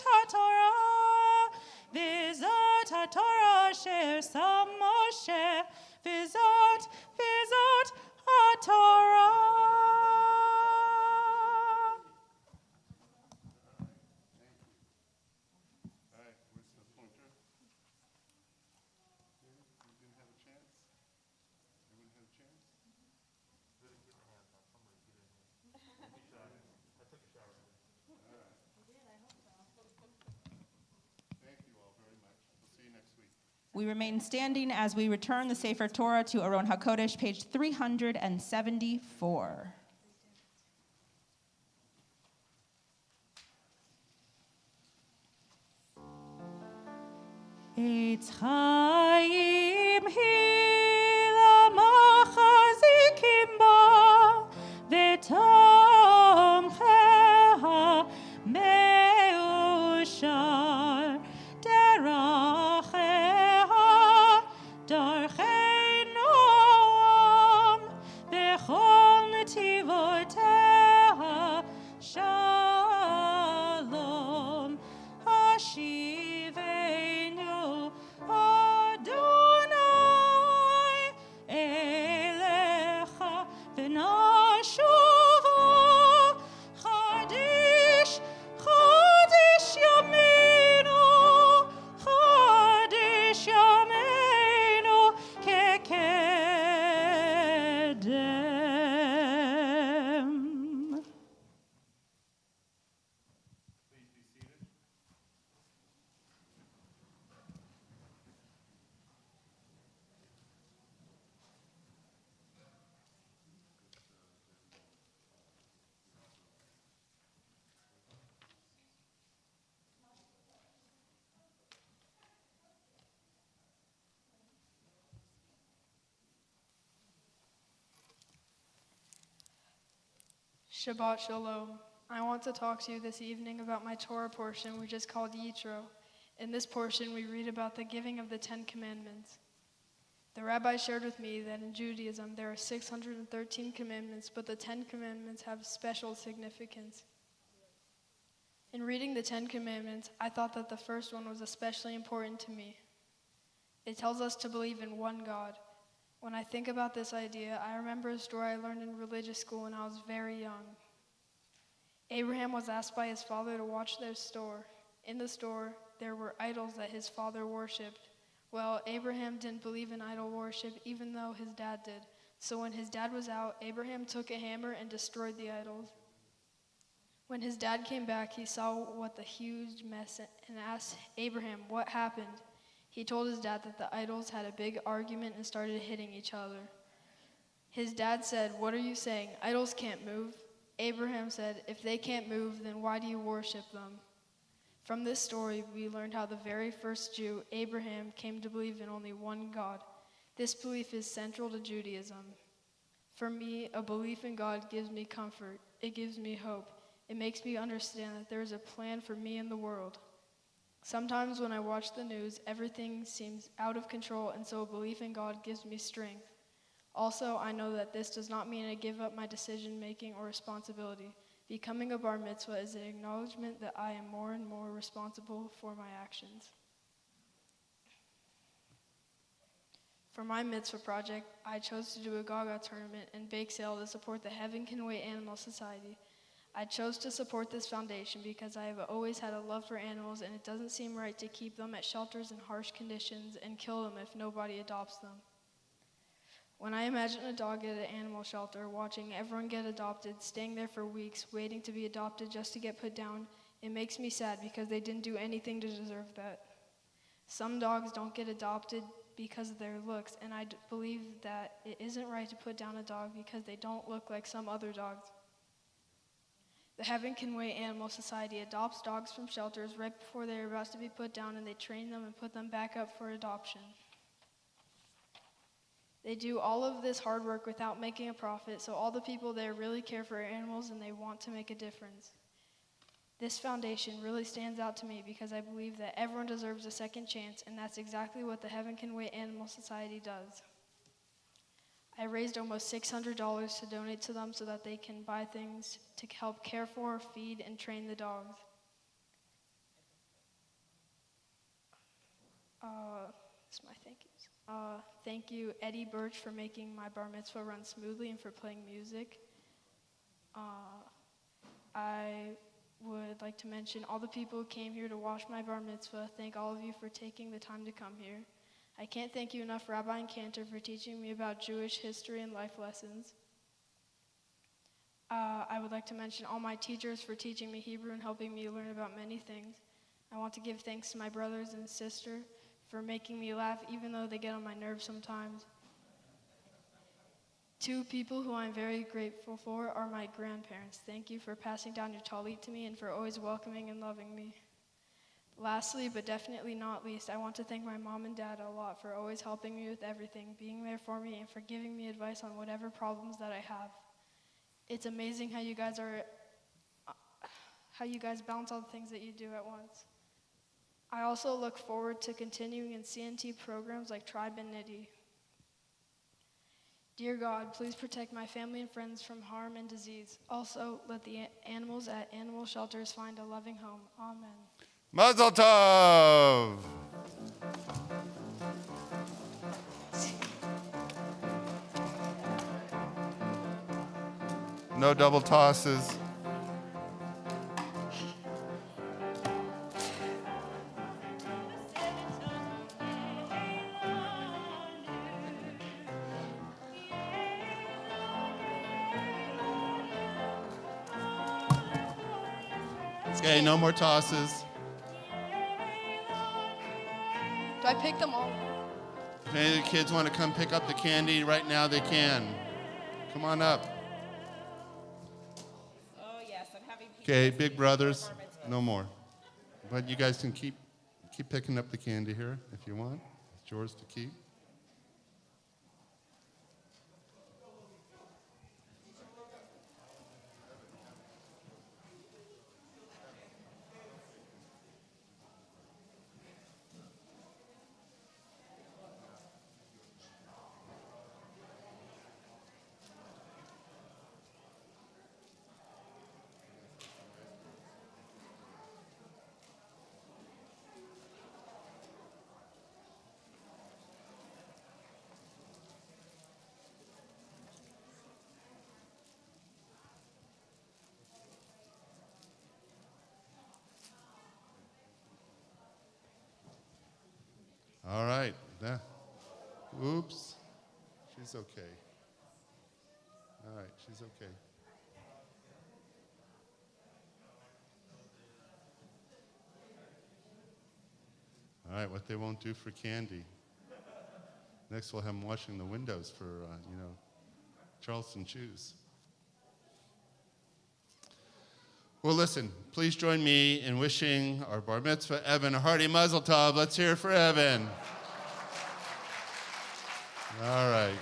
HaTorah, v'zot HaTorah asher sam Moshe, v'zot HaTorah. All right, where's the pointer? You didn't have a chance? Everyone had a chance? Thank you all very much. We'll see you next week. We remain standing as we return the Sefer Torah to Aron HaKodesh, page 374. Eitz Chaim hi lamachazikim ba, v'tomcheha meushar, deracheha darchei noam, v'chol netivoteha shalom. Hashivenu Adonai elecha v'nashuva chadish chadish yameinu kekedem. Please be seated. Shabbat Shalom. I want to talk to you this evening about my Torah portion, which is called Yitro. In this portion, we read about the giving of the 10 Commandments. The rabbi shared with me that in Judaism there are 613 commandments, but the 10 Commandments have special significance. In reading the 10 Commandments, I thought that the first one was especially important to me. It tells us to believe in one God. When I think about this idea, I remember a story I learned in religious school when I was very young. Abraham was asked by his father to watch their store. In the store, there were idols that his father worshipped. Well, Abraham didn't believe in idol worship, even though his dad did. So when his dad was out, Abraham took a hammer and destroyed the idols. When his dad came back, he saw what the huge mess and asked Abraham what happened. He told his dad that the idols had a big argument and started hitting each other. His dad said, "What are you saying? Idols can't move." Abraham said, "If they can't move, then why do you worship them?" From this story, we learned how the very first Jew, Abraham, came to believe in only one God. This belief is central to Judaism. For me, a belief in God gives me comfort. It gives me hope. It makes me understand that there is a plan for me in the world. Sometimes when I watch the news, everything seems out of control, and so a belief in God gives me strength. Also, I know that this does not mean I give up my decision-making or responsibility. Becoming a bar mitzvah is an acknowledgement that I am more and more responsible for my actions. For my mitzvah project, I chose to do a Gaga tournament and bake sale to support the Heaven Can Wait Animal Society. I chose to support this foundation because I have always had a love for animals, and it doesn't seem right to keep them at shelters in harsh conditions and kill them if nobody adopts them. When I imagine a dog at an animal shelter, watching everyone get adopted, staying there for weeks, waiting to be adopted just to get put down, it makes me sad because they didn't do anything to deserve that. Some dogs don't get adopted because of their looks, and I believe that it isn't right to put down a dog because they don't look like some other dogs. The Heaven Can Wait Animal Society adopts dogs from shelters right before they are about to be put down, and they train them and put them back up for adoption. They do all of this hard work without making a profit, so all the people there really care for animals and they want to make a difference. This foundation really stands out to me because I believe that everyone deserves a second chance, and that's exactly what the Heaven Can Wait Animal Society does. I raised almost $600 to donate to them so that they can buy things to help care for, feed, and train the dogs. That's my thank yous. Thank you, Eddie Birch, for making my bar mitzvah run smoothly and for playing music. I would like to mention all the people who came here to watch my bar mitzvah. Thank all of you for taking the time to come here. I can't thank you enough, Rabbi and Cantor, for teaching me about Jewish history and life lessons. I would like to mention all my teachers for teaching me Hebrew and helping me learn about many things. I want to give thanks to my brothers and sister for making me laugh, even though they get on my nerves sometimes. Two people who I'm very grateful for are my grandparents. Thank you for passing down your talit to me and for always welcoming and loving me. Lastly, but definitely not least, I want to thank my mom and dad a lot for always helping me with everything, being there for me, and for giving me advice on whatever problems that I have. It's amazing how you guys balance all the things that you do at once. I also look forward to continuing in CNT programs like Tribe and Nitty. Dear God, please protect my family and friends from harm and disease. Also, let the animals at animal shelters find a loving home. Amen. Mazel tov! No double tosses. Okay, no more tosses. Do I pick them all? If any of the kids want to come pick up the candy right now, they can. Come on up. Oh, yes, I'm having Okay, big brothers, no more. But you guys can keep picking up the candy here if you want. It's yours to keep. All right. Oops. She's okay. All right, she's okay. All right, what they won't do for candy. Next, we'll have them washing the windows for, Charleston shoes. Well, listen, please join me in wishing our bar mitzvah, Evan, a hearty mazel tov. Let's hear it for Evan. All right.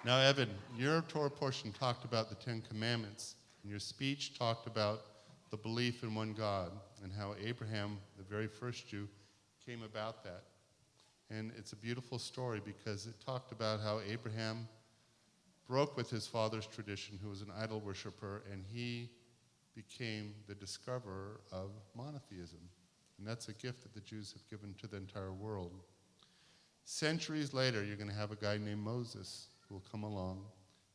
Now, Evan, your Torah portion talked about the Ten Commandments, and your speech talked about the belief in one God and how Abraham, the very first Jew, came about that. And it's a beautiful story because it talked about how Abraham broke with his father's tradition, who was an idol worshiper, and he became the discoverer of monotheism. And that's a gift that the Jews have given to the entire world. Centuries later, you're going to have a guy named Moses who will come along,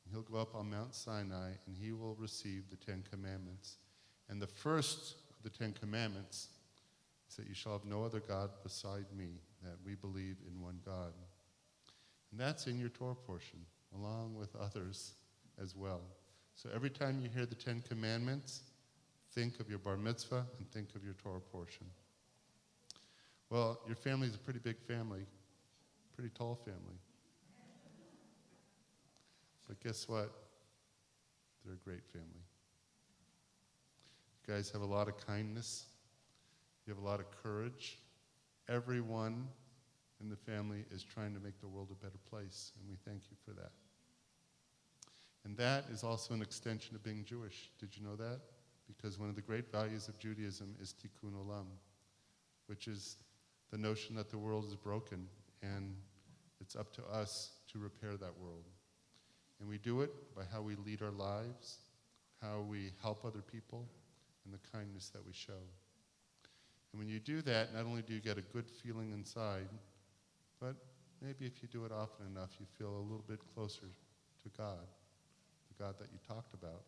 and he'll go up on Mount Sinai, and he will receive the Ten Commandments. And the first of the Ten Commandments is that you shall have no other God beside me, that we believe in one God. And that's in your Torah portion, along with others as well. So every time you hear the Ten Commandments, think of your bar mitzvah and think of your Torah portion. Well, your family is a pretty big family, pretty tall family. But guess what? They're a great family. You guys have a lot of kindness. You have a lot of courage. Everyone in the family is trying to make the world a better place, and we thank you for that. And that is also an extension of being Jewish. Did you know that? Because one of the great values of Judaism is tikkun olam, which is the notion that the world is broken, and it's up to us to repair that world. And we do it by how we lead our lives, how we help other people, and the kindness that we show. And when you do that, not only do you get a good feeling inside, but maybe if you do it often enough, you feel a little bit closer to God, the God that you talked about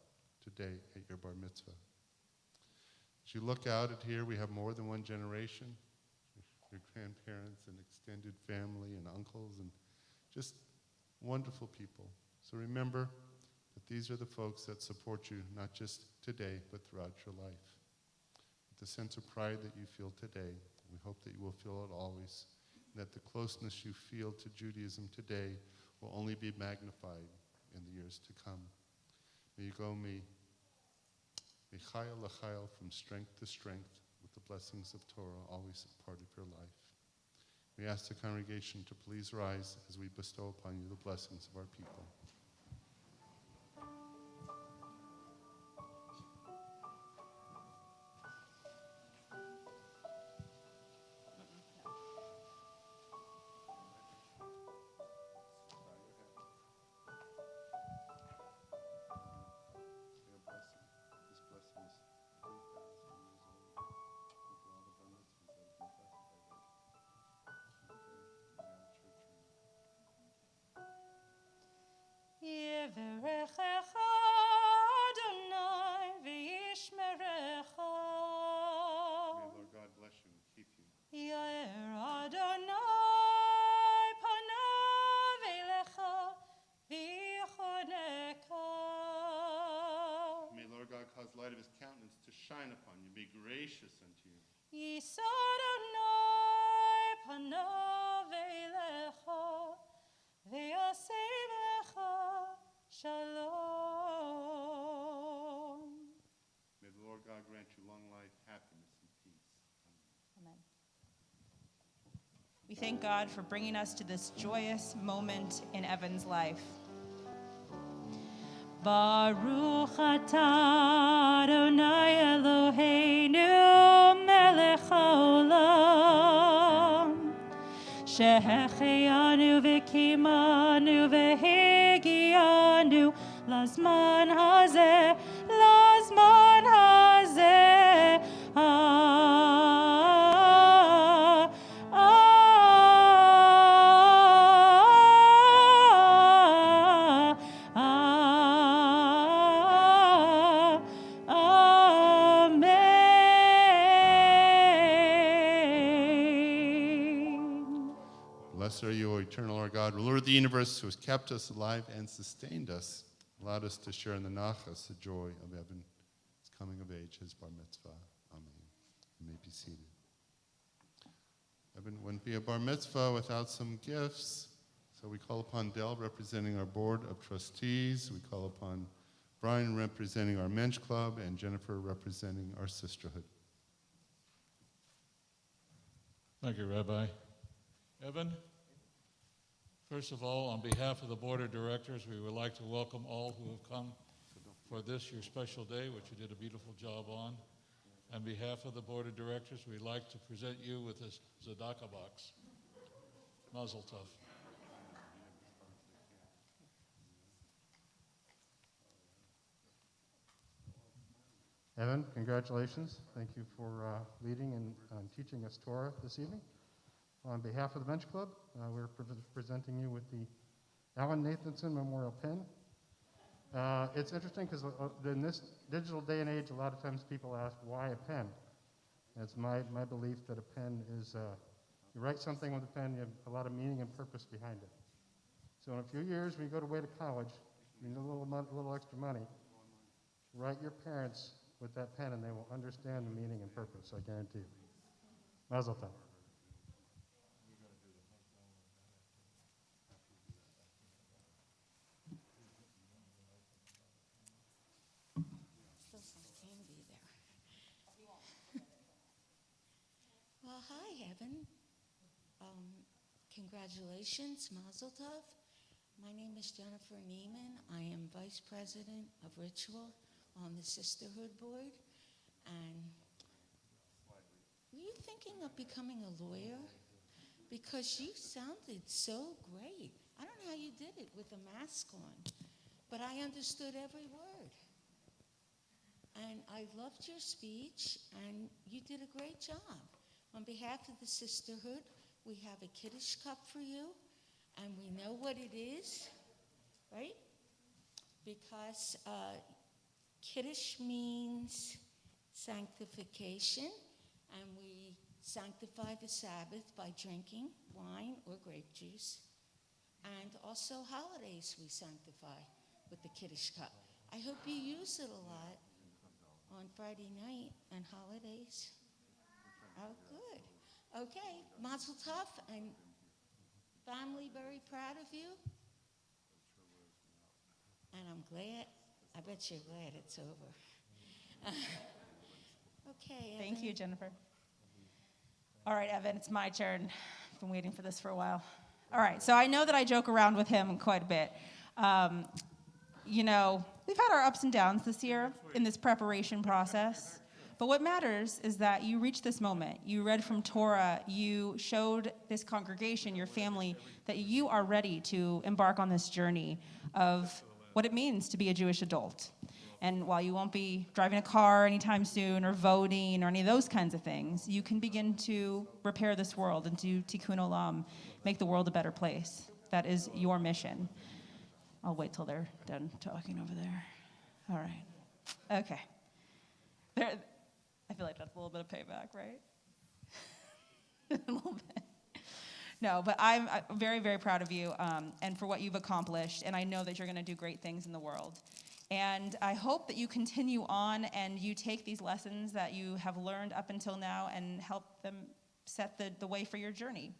today at your bar mitzvah. As you look out at here, we have more than one generation, your grandparents and extended family and uncles and just wonderful people. So remember that these are the folks that support you, not just today, but throughout your life. With the sense of pride that you feel today, we hope that you will feel it always, and that the closeness you feel to Judaism today will only be magnified in the years to come. May you go chayil l'chayil, from strength to strength, with the blessings of Torah always a part of your life. We ask the congregation to please rise as we bestow upon you the blessings of our people. Yevarechecha Adonai v'yishmerecha. May Lord God bless you and keep you. Yair Adonai panav elecha v'yichoneka. May Lord God cause the light of his countenance to shine upon you, be gracious unto you. Yis Adonai panav elecha v'yasev lecha shalom. May the Lord God grant you long life, happiness, and peace. Amen. We thank God for bringing us to this joyous moment in Evan's life. Baruch atah Adonai Eloheinu melech haolam שהחיינו וקיימנו והגיענו לזמן הזה, לזמן הזה. Blessed are you, O eternal our God, ruler of the universe, who has kept us alive and sustained us, allowed us to share in the nachas, the joy of Evan's coming of age, his bar mitzvah. Amen. You may be seated. Evan wouldn't be a bar mitzvah without some gifts. So we call upon Dell, representing our board of trustees. We call upon Brian, representing our men's club, and Jennifer, representing our sisterhood. Thank you, Rabbi. Evan, first of all, on behalf of the Board of Directors, we would like to welcome all who have come for this, your special day, which you did a beautiful job on. On behalf of the Board of Directors, we'd like to present you with this tzedakah box. Mazel tov. Evan, congratulations. Thank you for leading and teaching us Torah this evening. On behalf of the Bench Club, we're presenting you with the Alan Nathanson Memorial Pen. It's interesting because in this digital day and age, a lot of times people ask, why a pen? And it's my belief that a pen is, you write something with a pen, you have a lot of meaning and purpose behind it. So in a few years, when you go away to college, you need a little extra money, write your parents with that pen and they will understand the meaning and purpose, I guarantee you. Mazel tov. Well, hi, Evan. Congratulations, Mazel Tov. My name is Jennifer Neiman. I am Vice President of Ritual on the Sisterhood Board. And were you thinking of becoming a lawyer? Because you sounded so great. I don't know how you did it with a mask on, but I understood every word. And I loved your speech, and you did a great job. On behalf of the Sisterhood, we have a Kiddush cup for you, and we know what it is, right? Because Kiddush means sanctification, and we sanctify the Sabbath by drinking wine or grape juice. And also holidays we sanctify with the Kiddush cup. I hope you use it a lot on Friday night and holidays. Oh, good. Okay, Mazel Tov, and family very proud of you. And I'm glad, I bet you're glad it's over. Okay, Evan. Thank you, Jennifer. All right, Evan, it's my turn. I've been waiting for this for a while. All right, so I know that I joke around with him quite a bit. You know, we've had our ups and downs this year in this preparation process. But what matters is that you reached this moment. You read from Torah. You showed this congregation, your family, that you are ready to embark on this journey of what it means to be a Jewish adult. And while you won't be driving a car anytime soon or voting or any of those kinds of things, you can begin to repair this world and do tikkun olam, make the world a better place. That is your mission. I'll wait till they're done talking over there. All right. Okay. I feel like that's a little bit of payback, right? A little bit. No, but I'm very, very proud of you and for what you've accomplished, and I know that you're going to do great things in the world. And I hope that you continue on and you take these lessons that you have learned up until now and help them set the way for your journey.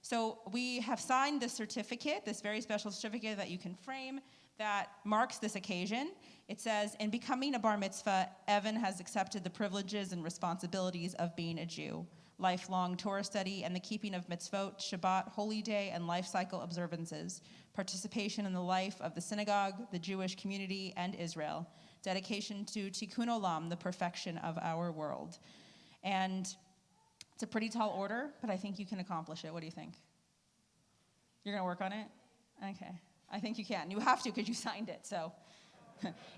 So we have signed this certificate, this very special certificate that you can frame that marks this occasion. It says, in becoming a bar mitzvah, Evan has accepted the privileges and responsibilities of being a Jew. Lifelong Torah study and the keeping of mitzvot, Shabbat, holy day, and life cycle observances. Participation in the life of the synagogue, the Jewish community, and Israel. Dedication to tikkun olam, the perfection of our world. And it's a pretty tall order, but I think you can accomplish it. What do you think? You're going to work on it? Okay. I think you can. You have to because you signed it. So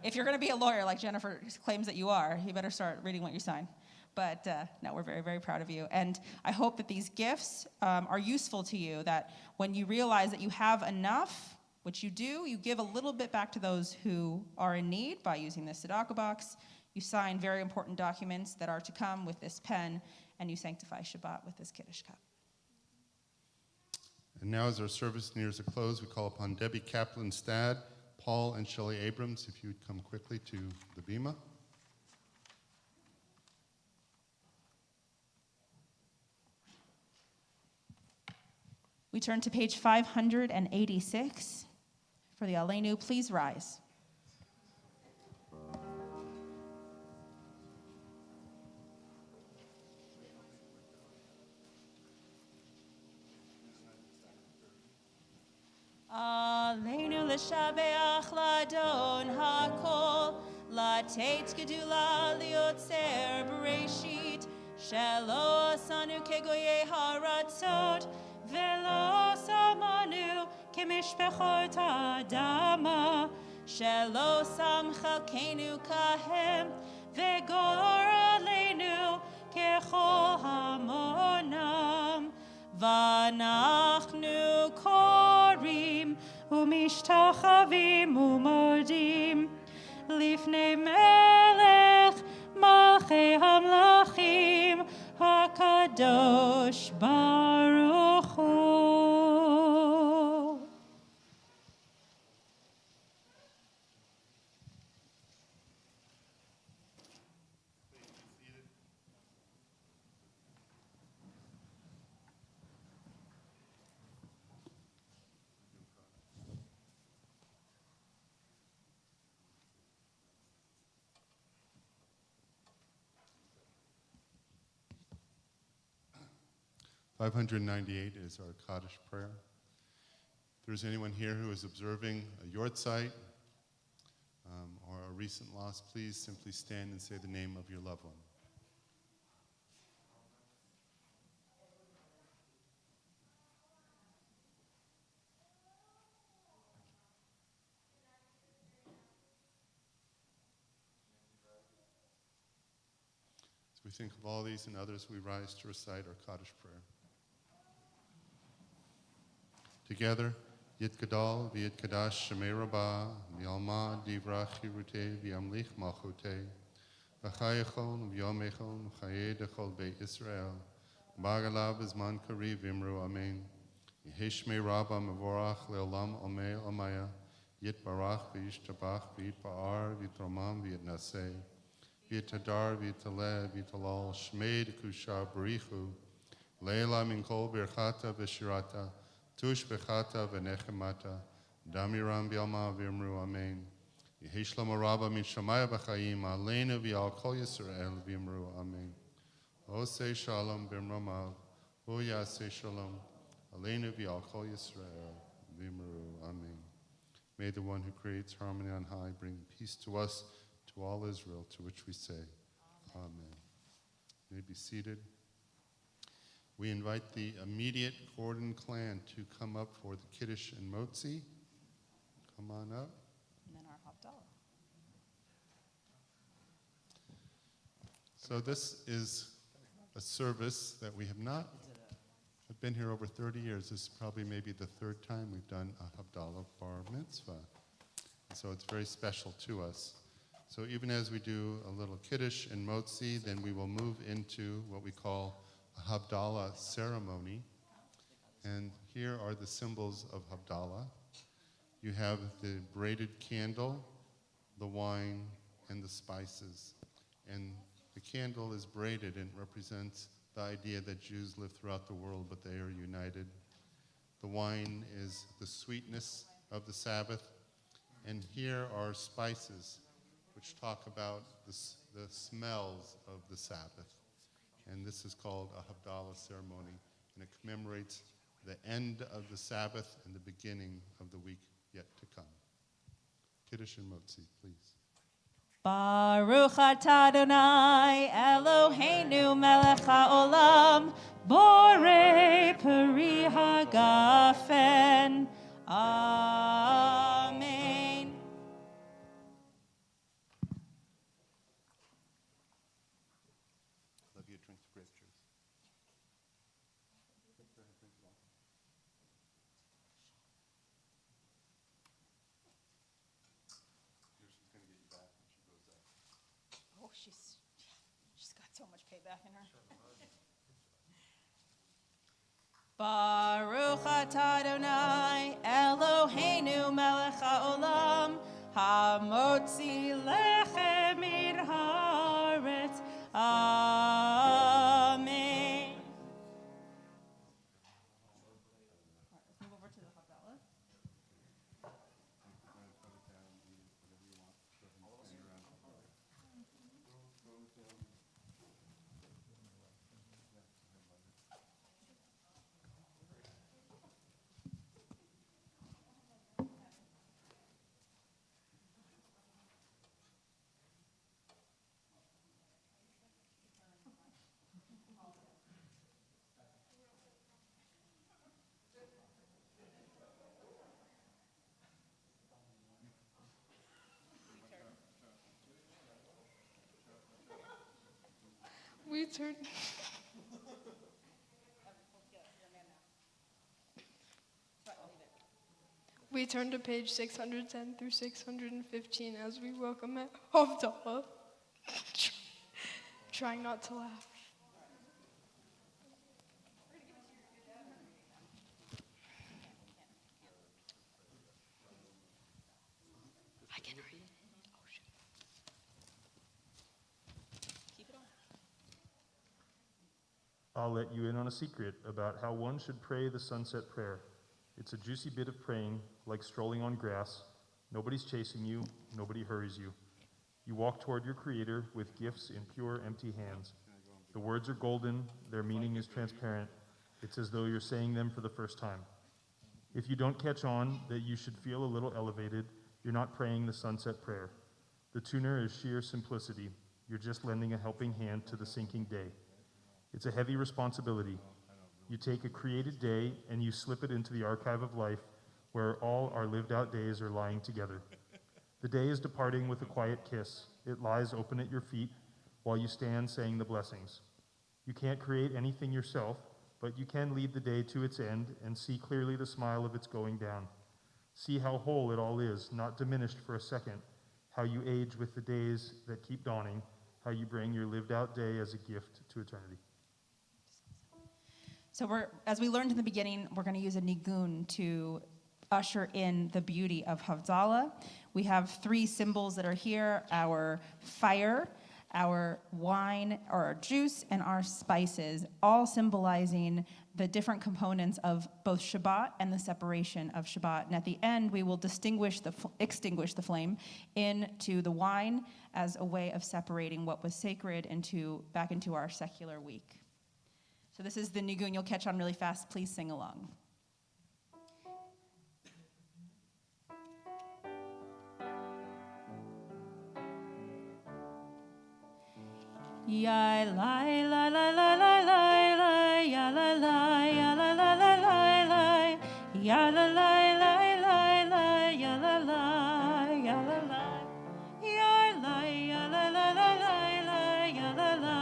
if you're going to be a lawyer like Jennifer claims that you are, you better start reading what you sign. But no, we're very, very proud of you. And I hope that these gifts are useful to you, that when you realize that you have enough, which you do, you give a little bit back to those who are in need by using this tzedakah box. You sign very important documents that are to come with this pen, and you sanctify Shabbat with this Kiddush cup. And now as our service nears a close, we call upon Debbie Kaplan-Stad, Paul and Shelley Abrams, if you would come quickly to the bima. We turn to page 586 for the Aleinu. Please rise. Aleinu l'shabeach l'adon hakol, latet gedula liotzer b'reish שלא עשנו כגויי הארצות, ולא שמנו כמשפחות האדמה, שלא שם חלקנו כהם, וגורלנו ככל המונם. ואנחנו קוראים ומשתחווים ומודים לפני מלך מלכי המלכים הקדוש ברוך הוא. $598 is our Kaddish prayer. If there's anyone here who is observing a yortzeit or a recent loss, please simply stand and say the name of your loved one. As we think of all these and others, we rise to recite our Kaddish prayer. Together, Yit Gadol, V'Yit Kadash, Shemei Rabbah, V'Yalma, Divrach, Chiruteh, V'Yamlich, Malchuteh, V'Chayechon, V'Yomechon, V'Chayeh Dechol Beit Yisrael, B'Agalav B'Zman Kariv, V'Imru, Amen. Yehi Shmei Rabbah, Mevorach, Le'olam, Omei, Omaya, Yit Barach, V'Yishtabach, V'Yit Ba'ar, V'Yitramam, V'Yit Naseh, V'Yit Hadar, V'Yit Taleh, V'Yit Talal, Shmei Dekusha, Barichu, Leila Min Kol Birchata V'Shirata, Tush Bechata V'Nechemata, Damiram B'Yalma V'Imru, Amen. Yehi Shlomo Rabba Min Shamayah B'Chaim, Aleinu V'Yal Kol Yisrael V'Imru, Amen. Osei Shalom B'Mramav, Hu Yaseh Shalom, Aleinu V'Yal Kol Yisrael V'Imru, Amen. May the one who creates harmony on high bring peace to us, to all Israel, to which we say, Amen. You may be seated. We invite the immediate Gordon clan to come up for the Kiddush and Motzi. Come on up. And then our Havdalah. So this is a service that we have not, I've been here over 30 years. This is probably maybe the third time we've done a Havdalah bar mitzvah. So it's very special to us. So even as we do a little Kiddush and Motzi, then we will move into what we call a Havdalah ceremony. And here are the symbols of Havdalah. You have the braided candle, the wine, and the spices. And the candle is braided and represents the idea that Jews live throughout the world, but they are united. The wine is the sweetness of the Sabbath. And here are spices, which talk about the smells of the Sabbath. And this is called a Havdalah ceremony, and it commemorates the end of the Sabbath and the beginning of the week yet to come. Kiddush and Motzi, please. Baruch atah Adonai Eloheinu melech haolam borei peri hagafen. Amen. Love you, drink the grape juice. She's going to get you back when she goes up. Oh, she's got so much payback in her. Baruch atah Adonai Eloheinu melech haolam hamotzi lechem min haaretz. Amen. Let's move over to the Havdalah. We turn to page 610 through 615 as we welcome at Havdalah. Trying not to laugh. I can read. Oh, shoot. Keep it on. I'll let you in on a secret about how one should pray the sunset prayer. It's a juicy bit of praying, like strolling on grass. Nobody's chasing you, nobody hurries you. You walk toward your Creator with gifts in pure, empty hands. The words are golden, their meaning is transparent. It's as though you're saying them for the first time. If you don't catch on that you should feel a little elevated, you're not praying the sunset prayer. The tuner is sheer simplicity. You're just lending a helping hand to the sinking day. It's a heavy responsibility. You take a created day and you slip it into the archive of life where all our lived out days are lying together. The day is departing with a quiet kiss. It lies open at your feet while you stand saying the blessings. You can't create anything yourself, but you can lead the day to its end and see clearly the smile of its going down. See how whole it all is, not diminished for a second, how you age with the days that keep dawning, how you bring your lived out day as a gift to eternity. So as we learned in the beginning, we're going to use a nigun to usher in the beauty of Havdalah. We have 3 symbols that are here: our fire, our wine or our juice, and our spices, all symbolizing the different components of both Shabbat and the separation of Shabbat. And at the end, we will extinguish the flame into the wine as a way of separating what was sacred back into our secular week. So this is the nigun. You'll catch on really fast. Please sing along. Ya la la la la la la ya la la ya la la la la ya la la la ya la la ya la la ya la ya la la la ya la la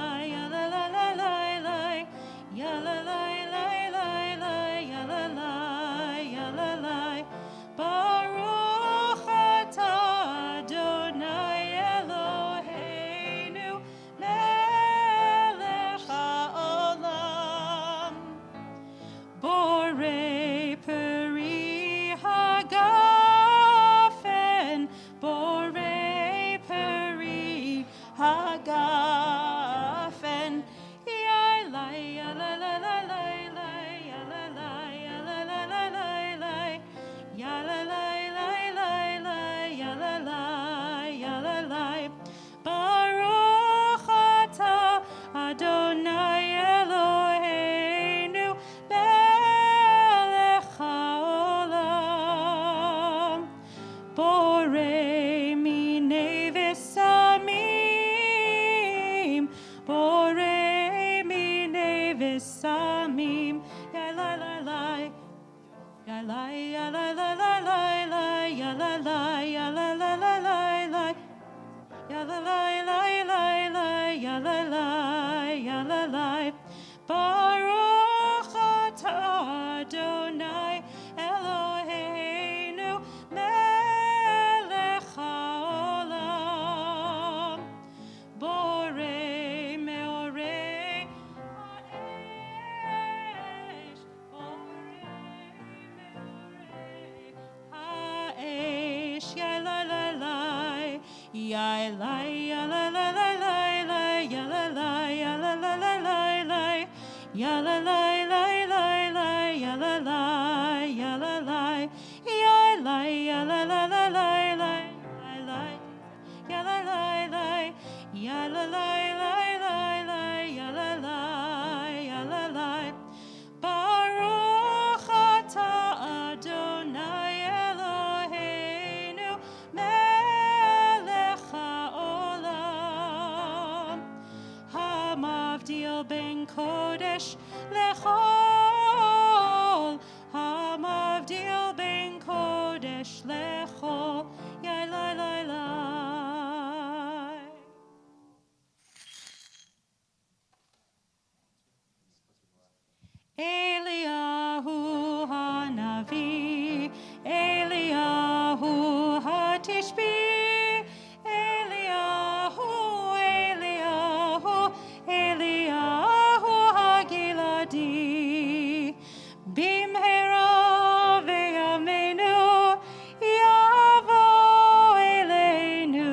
ya la la la ya la la ya la la Baruch atah Adonai Eloheinu melech haolam borei peri hagafen borei peri hagafen ya la ya la la la la ya la la ya la la la la ya la la ya la la Baruch atah Adonai Eloheinu melech haolam borei minei v'samim borei minei v'samim ya la la la ya la ya la la la la ya la la ya la la la la ya la la la la ya la la ya la la Baruch atah Adonai Eloheinu melech haolam borei meorei ha'esh borei meorei ha'esh ya la la la ya la ya la la la la ya la la ya la la la la ya la la la la ya la la ya la la ya la ya la la la la ya la la ya la la ya la la ya la la Baruch atah Adonai Eloheinu melech haolam hamavdil ben kodesh lechol hamavdil ben kodesh lechol ya la la la Eliyahu Hanavi, Eliyahu Hatishbi, Eliyahu, Eliyahu, Eliyahu Hagiladi, Bimhera ve'amenu, Yavo Eleinu,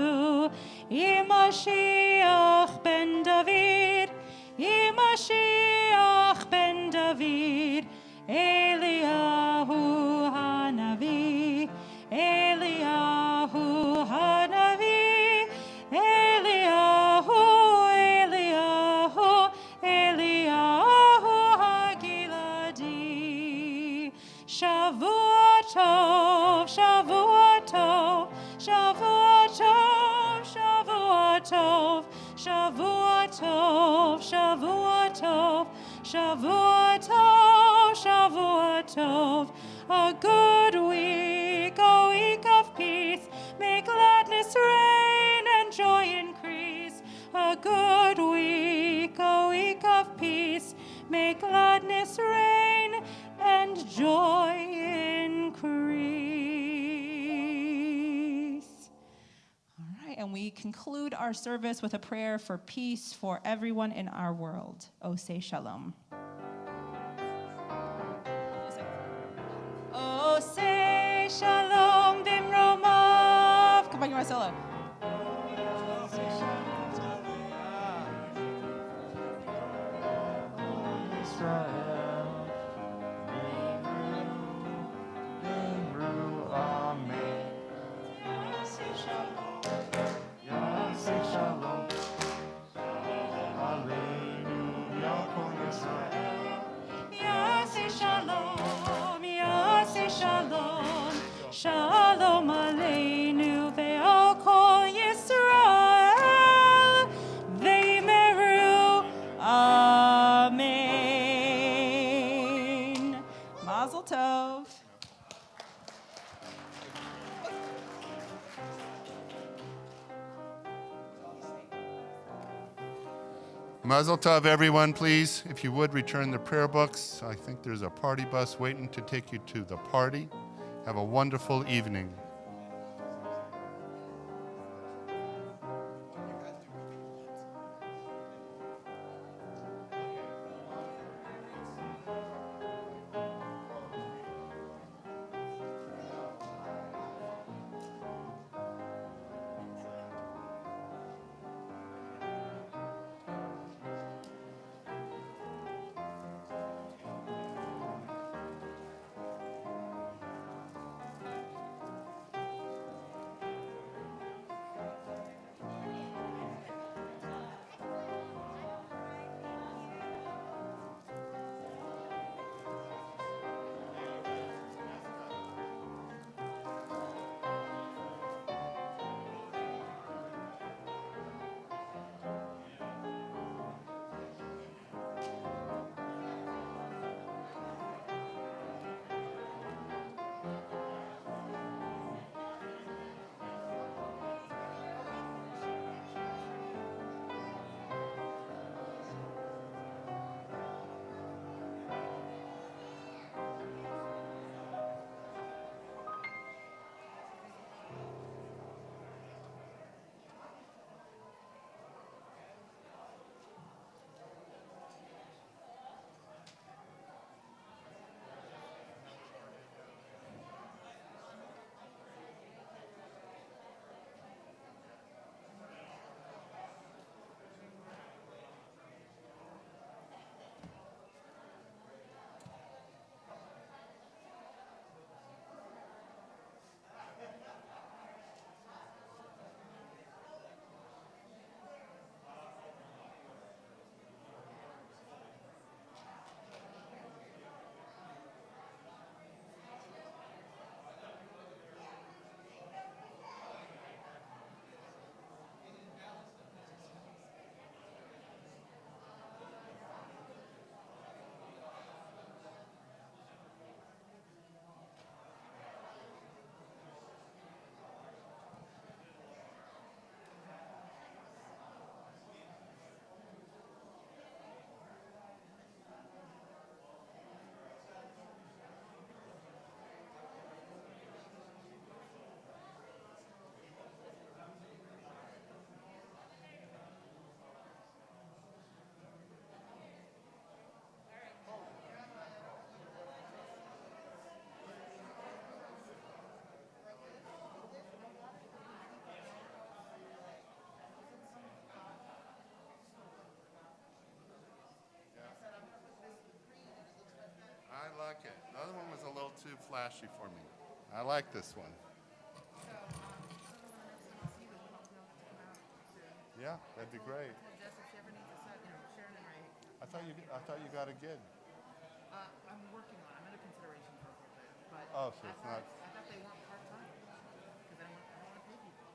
Imashiach ben David, Imashiach ben David, Eliyahu Hanavi, Eliyahu Hanavi, Eliyahu, Eliyahu, Eliyahu Hagiladi. Shavua Tov, Shavua Tov, Shavua Tov, Shavua Tov, Shavua Tov, Shavua Tov, Shavua Tov, Shavua Tov. A good week, a week of peace. May gladness reign and joy increase. A good week, a week of peace. May gladness reign and joy increase. All right, and we conclude our service with a prayer for peace for everyone in our world. Oh, say shalom. Oh, say shalom bimromav. Come back to my solo. Yaseh shalom, Yaseh shalom, shalom aleinu ve'al kol Yisrael, ve'yimeru, amen. Mazel tov. Mazel tov, everyone, please. If you would, return the prayer books. I think there's a party bus waiting to take you to the party. Have a wonderful evening. flashy for me. I like this one. Yeah, that'd be great. I thought you got a gig. I'm working on it. I'm in a consideration for a little bit. But Oh, so it's not. I thought they weren't part-time because I don't want to pay people.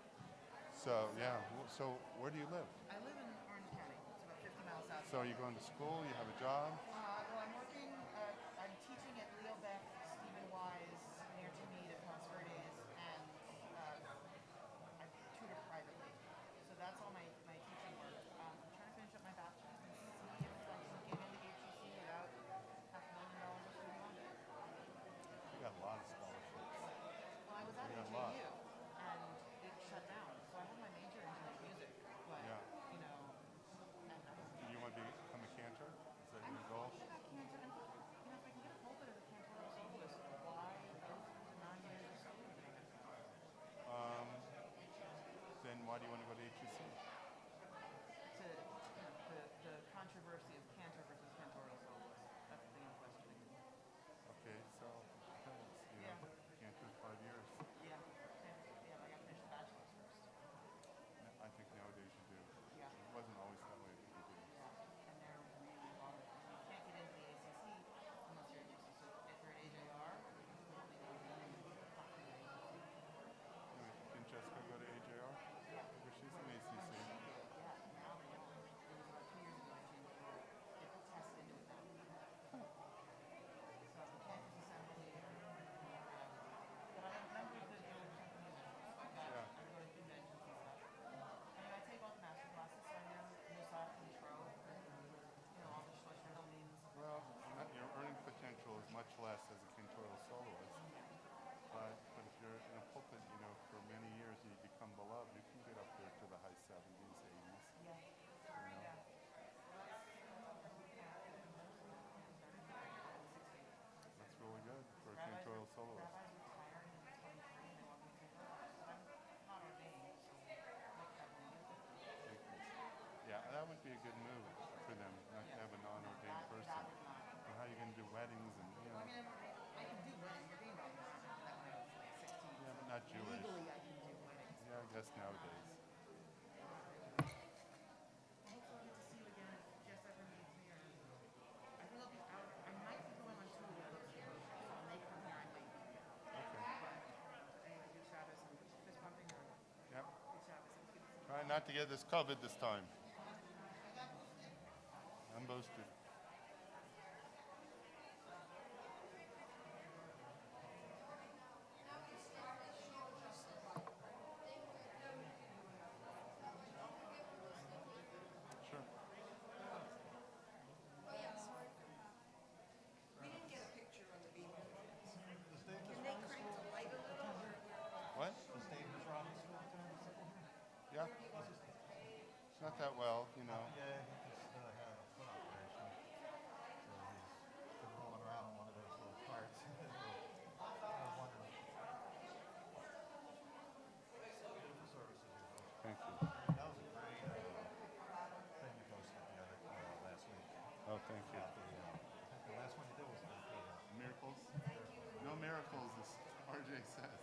So yeah. So where do you live? I live in Orange County. It's about 50 miles south. So are you going to school? You have a job? Well, I'm working. I'm teaching at Leo Beck, Stephen Wise, near Timid at Palos Verdes, and I tutor privately. So that's all my teaching work. I'm trying to finish up my bachelor's and see if I can get into HEC without $500,000 of student loan debt. You got a lot of scholarships. Well, I was at HAU and it shut down. So I had my major in music, but you know, and You want to become a cantor? Is that your goal? if I can get a pulpit as a cantorial soloist, why 9 years of solo training? Then why do you want to go to HEC? The controversy of cantor versus cantorial soloist. That's the thing I'm questioning. Okay, so cantor 5 years. Yeah, I got to finish the bachelor's first. I think nowadays you do. Yeah. It wasn't always that way, but you do. And they're really hard. You can't get into the ACC unless you're at UC. So if you're at AJR, Can Jessica go to AJR? Yeah. She's an ACC. yeah, now they don't. It was about 2 years ago I changed the rule. They put tests into it now. So the campus assembly, but I'm a member of the Guild of Symphony Musicians. I go to conventions and stuff. I mean, I take all the master classes, so I know Musaf and Tro, all the Schlechter means. Well, your earning potential is much less as a cantorial soloist. But if you're in a pulpit, for many years and you become beloved, you can get up there to the high 70s, 80s. Yeah. That's really good for a cantorial soloist. Rabbis retiring in 23 and they want me to take over. I'm not ordained, so Yeah, that would be a good move for them, not to have a non-ordained person. And how are you going to do weddings and, I mean, I can do weddings. Ordained weddings. That when I was like 16. Yeah, but not Jewish. Legally, I can do weddings. Yeah, I guess nowadays. I hope I'll get to see you again if Jess ever needs me. I think I'll be out. I might be going on tour with those shows. So when they come here, I might be here. Okay. But anyway, good Shabbos and fist pumping or Yep. good Shabbos. It was good to see you. Try not to get this COVID this time. I'm boasted. Sure. We didn't get a picture on the beam. Can they crank the light a little? What? The stage was wrong. Yeah. It's not that well, Yeah, he just had a foot operation. So he's been rolling around on one of those little carts. I was wondering. Beautiful services. Thank you. That was a great thing you posted the other last week. Oh, thank you. I think the last one you did was Miracles? No miracles, as RJ says.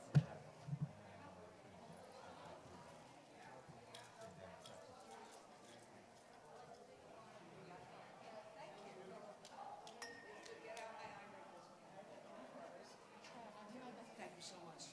Thank you so much.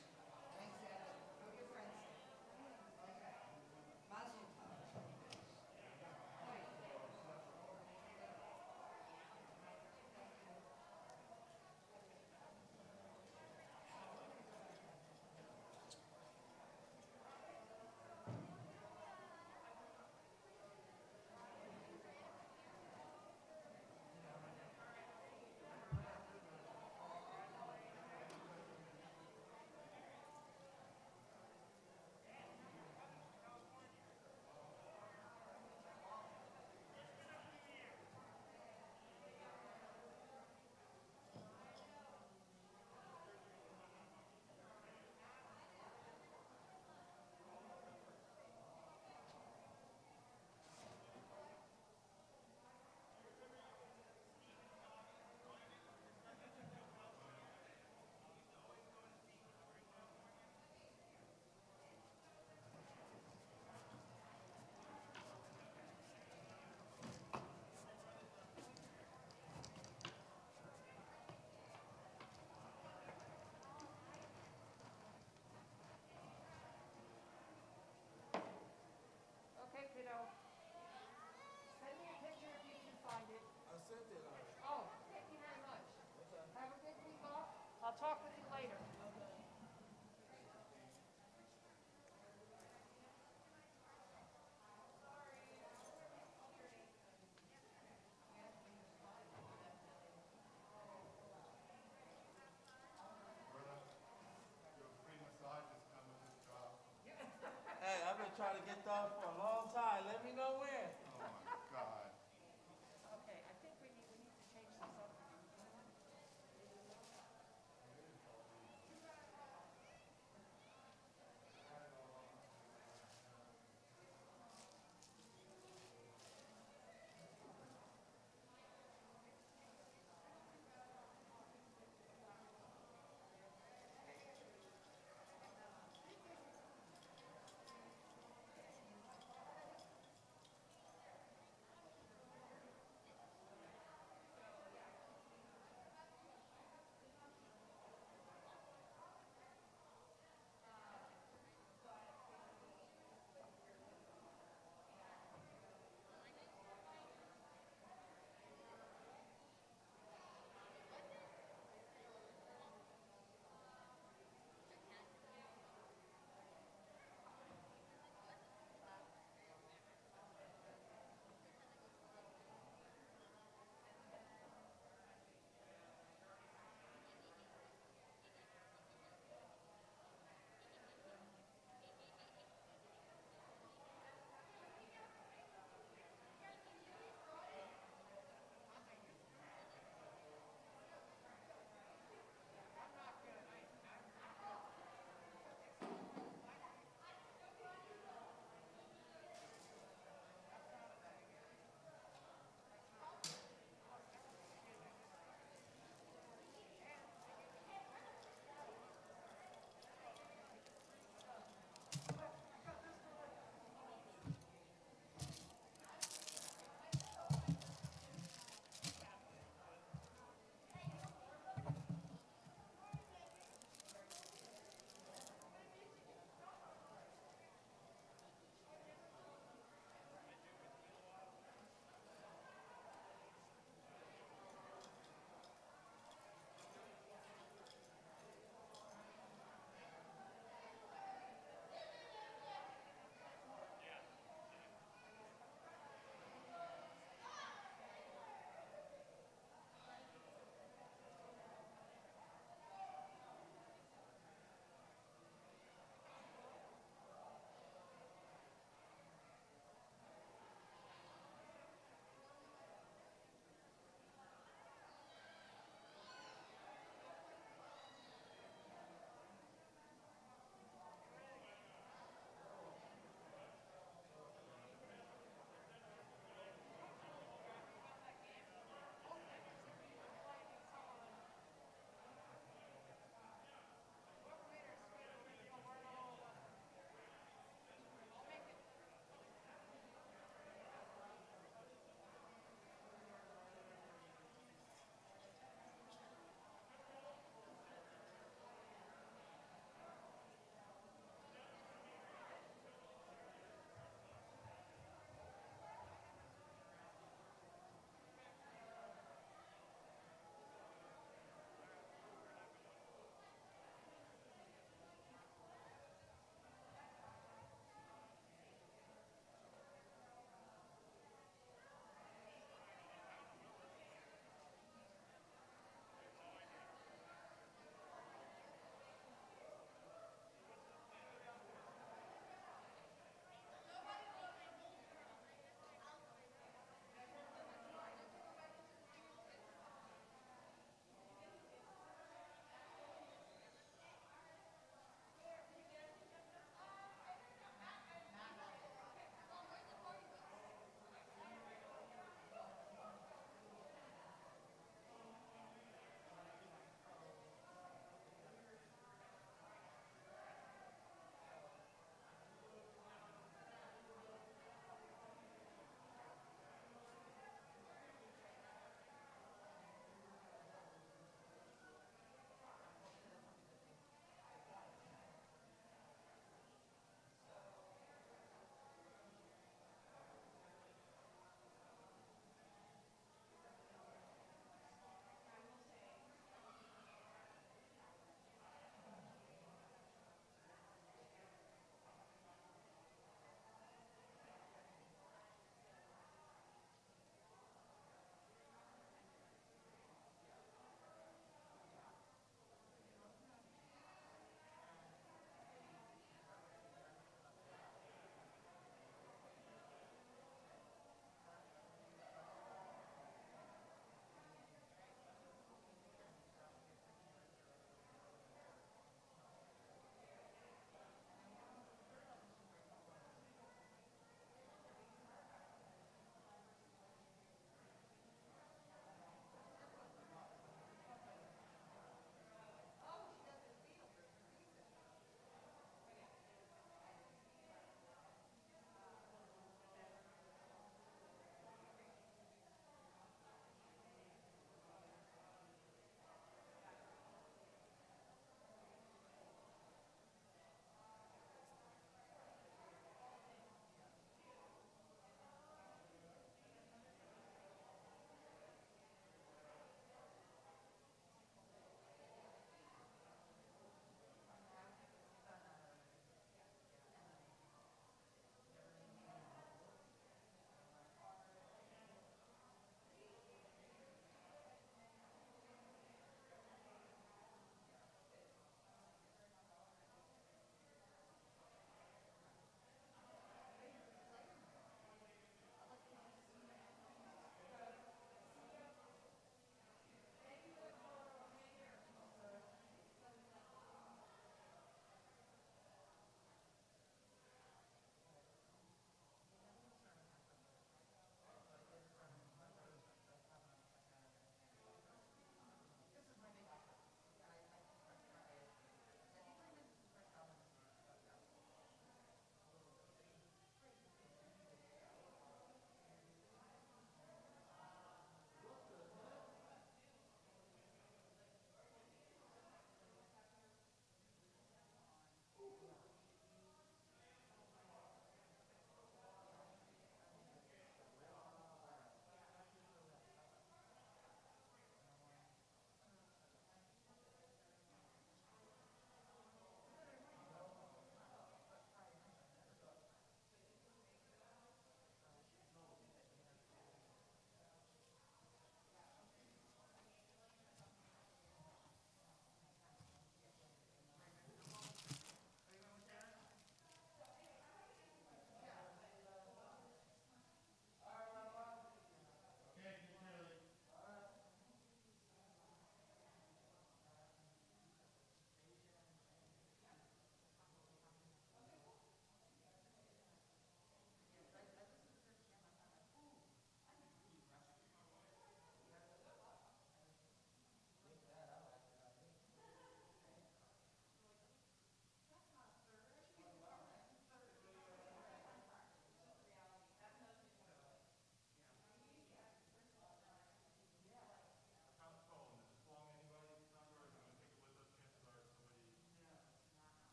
talk with you later.